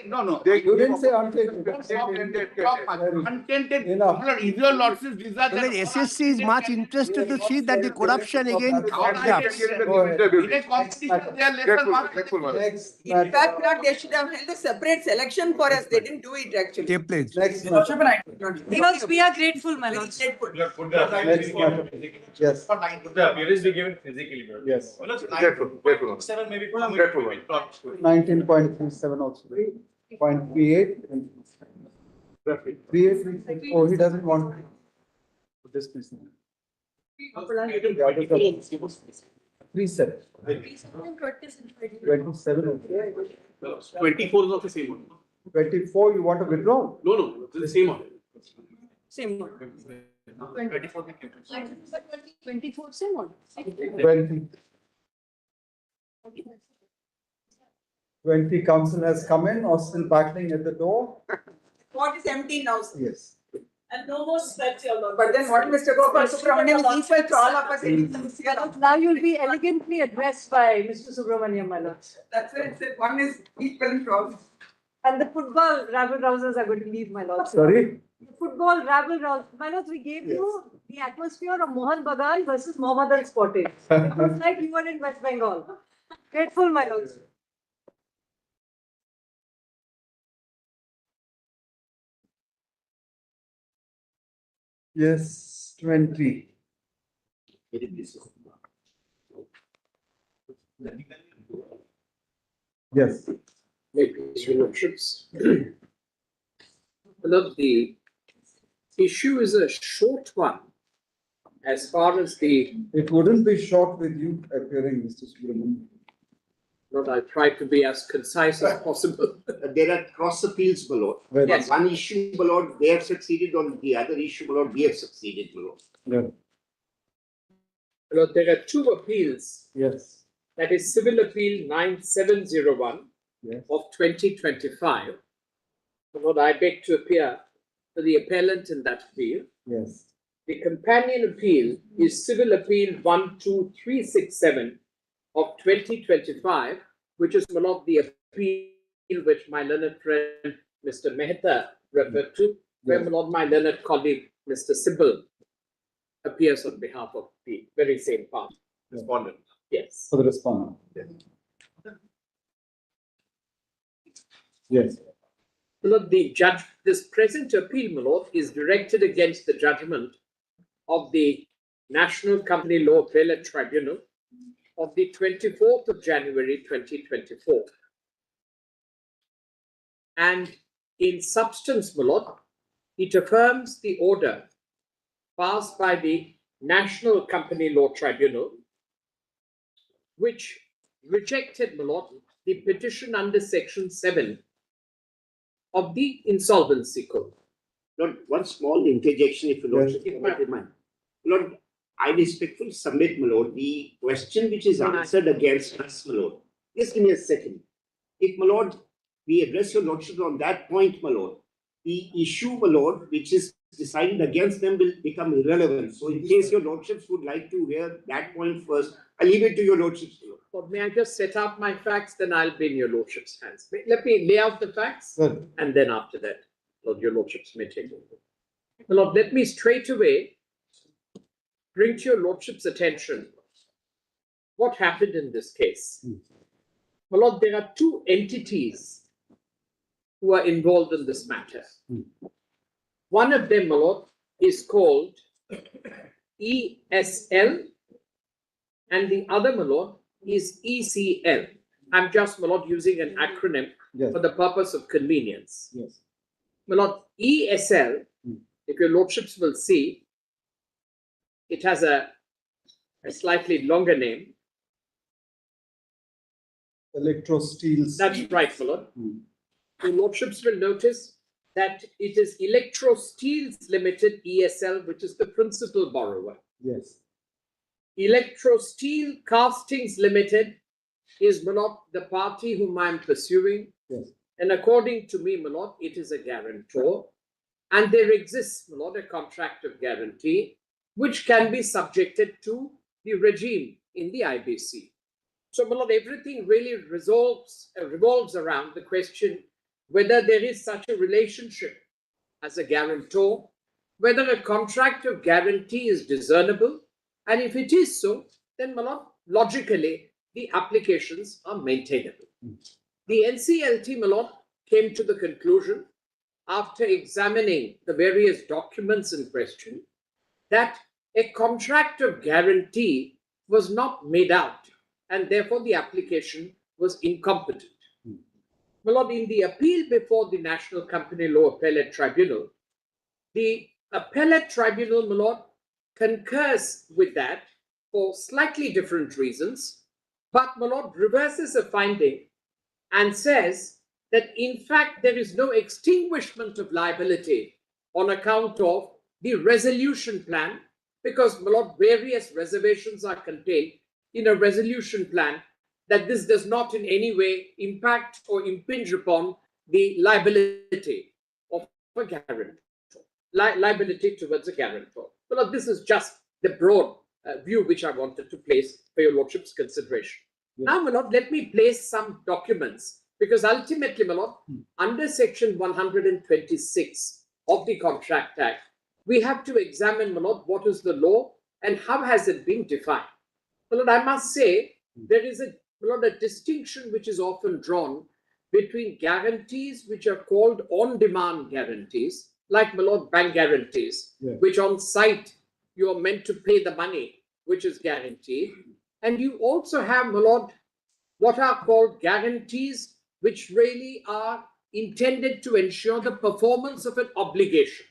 No. You didn't say untainted. Untainted. If your lordship desire that. SSC is much interested to see that the corruption again collapse. In fact, they should have held a separate selection for us. They didn't do it actually. Next. Because we are grateful, my lords. Yes. Could the appearance be given physically? Yes. Grateful. 7 maybe. 19.37 also. 0.38. 38. Oh, he doesn't want this person. 37. 27. 24 is of the same one. 24, you want to withdraw? No, this is the same one. Same one. 24, same one. 20 council has come in or still battling at the door? What is empty now? Yes. And no more sweat, your lord. But then what Mr. Gopal Subramaniam is equal to all of us. Now you'll be elegantly addressed by Mr. Subramaniam, my lords. That's why it said one is equal to all. And the football rabble rousers are going to leave, my lords. Sorry? Football rabble-rouse. My lords, we gave you the atmosphere of Mohan Bagan versus Mohammedan Spotted. It was like you were in West Bengal. Grateful, my lords. Yes, 20. Yes. Maybe, Your Lordships. Look, the issue is a short one as far as the. It wouldn't be short with you appearing, Mr. Subramanian. Not, I try to be as concise as possible. There are cross appeals, my lord. Yes. One issue, my lord, they have succeeded. On the other issue, my lord, we have succeeded, my lord. Yeah. Look, there are two appeals. Yes. That is Civil Appeal 9701 of 2025. Lord, I beg to appear for the appellant in that appeal. Yes. The companion appeal is Civil Appeal 12367 of 2025, which is one of the appeal which my learned friend Mr. Mehta referred to, where my learned colleague Mr. Sybil appears on behalf of the very same party. Respondent. Yes. For the respondent. Yes. Look, this present appeal, my lord, is directed against the judgment of the National Company Law Appellate Tribunal of the 24th of January 2024. And in substance, my lord, it affirms the order passed by the National Company Law Tribunal, which rejected, my lord, the petition under Section 7 of the Insolvency Code. Lord, one small interjection, if you don't mind. Lord, I respectfully submit, my lord, the question which is answered against us, my lord. Just give me a second. If, my lord, we address your lordship on that point, my lord, the issue, my lord, which is decided against them will become irrelevant. So in case your lordships would like to hear that point first, I leave it to your lordships, my lord. But may I just set out my facts, then I'll be in your lordship's hands. Let me lay out the facts, and then after that, Lord, your lordships may take over. Lord, let me straight away bring to your lordship's attention what happened in this case. My lord, there are two entities who are involved in this matter. One of them, my lord, is called ESL, and the other, my lord, is ECL. I'm just, my lord, using an acronym for the purpose of convenience. Yes. My lord, ESL, if your lordships will see, it has a slightly longer name. Electro Steels. That's right, my lord. Your lordships will notice that it is Electro Steels Limited, ESL, which is the principal borrower. Yes. Electro Steel Castings Limited is, my lord, the party whom I am pursuing. Yes. And according to me, my lord, it is a guarantor. And there exists, my lord, a contract of guarantee, which can be subjected to the regime in the IBC. So, my lord, everything really revolves around the question whether there is such a relationship as a guarantor, whether a contract of guarantee is discernible, and if it is so, then, my lord, logically, the applications are maintainable. The NCLT, my lord, came to the conclusion, after examining the various documents in question, that a contract of guarantee was not made out, and therefore the application was incompetent. My lord, in the appeal before the National Company Law Appellate Tribunal, the Appellate Tribunal, my lord, concurs with that for slightly different reasons, but, my lord, reverses a finding and says that in fact there is no extinguishment of liability on account of the resolution plan, because, my lord, various reservations are contained in a resolution plan, that this does not in any way impact or impinge upon the liability of a guarantor, liability towards a guarantor. Well, this is just the broad view which I wanted to place for your lordship's consideration. Now, my lord, let me place some documents, because ultimately, my lord, under Section 126 of the Contract Act, we have to examine, my lord, what is the law and how has it been defined. My lord, I must say there is a distinction which is often drawn between guarantees which are called on-demand guarantees, like, my lord, bank guarantees, which on site you are meant to pay the money, which is guaranteed. And you also have, my lord, what are called guarantees, which really are intended to ensure the performance of an obligation.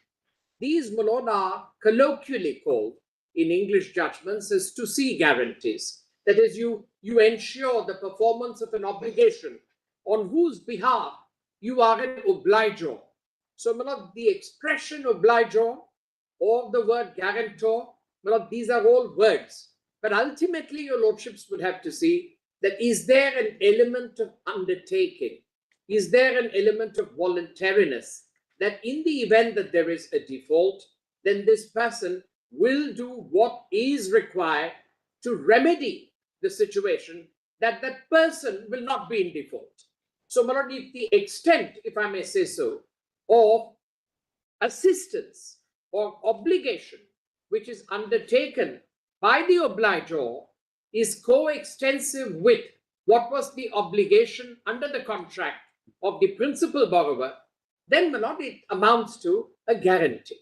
These, my lord, are colloquially called in English judgments as to see guarantees. That is, you ensure the performance of an obligation on whose behalf you are an obligor. So, my lord, the expression obligor or the word guarantor, my lord, these are all words. But ultimately, your lordships would have to see that is there an element of undertaking? Is there an element of voluntariness? That in the event that there is a default, then this person will do what is required to remedy the situation, that that person will not be in default. So, my lord, if the extent, if I may say so, of assistance or obligation which is undertaken by the obligor is coextensive with what was the obligation under the contract of the principal borrower, then, my lord, it amounts to a guarantee.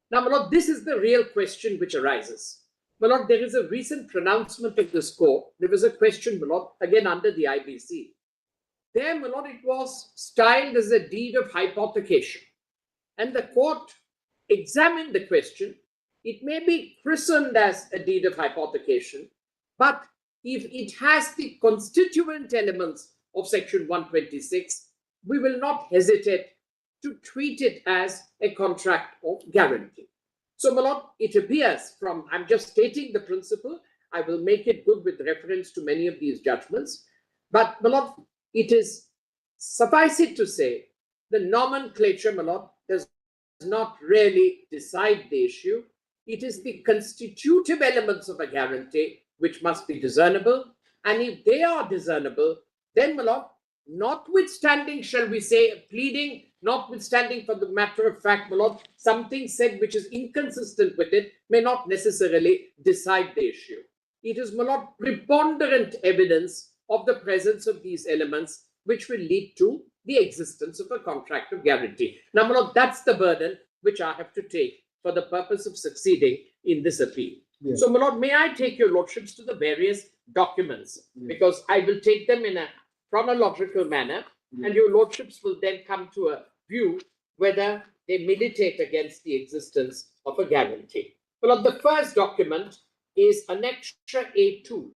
Now, my lord, this is the real question which arises. My lord, there is a recent pronouncement of this court. There was a question, my lord, again under the IBC. There, my lord, it was styled as a deed of hypothecation. And the court examined the question. It may be christened as a deed of hypothecation, but if it has the constituent elements of Section 126, we will not hesitate to treat it as a contract of guarantee. So, my lord, it appears from, I'm just stating the principle, I will make it good with reference to many of these judgments, but, my lord, it is, suffice it to say, the nomenclature, my lord, does not really decide the issue. It is the constitutive elements of a guarantee which must be discernible, and if they are discernible, then, my lord, notwithstanding, shall we say, a pleading, notwithstanding for the matter of fact, my lord, something said which is inconsistent with it may not necessarily decide the issue. It is, my lord, preponderant evidence of the presence of these elements which will lead to the existence of a contract of guarantee. Now, my lord, that's the burden which I have to take for the purpose of succeeding in this appeal. Yes. So, my lord, may I take your lordships to the various documents, because I will take them in a chronological manner, and your lordships will then come to a view whether they militate against the existence of a guarantee. Well, the first document is Annexure A2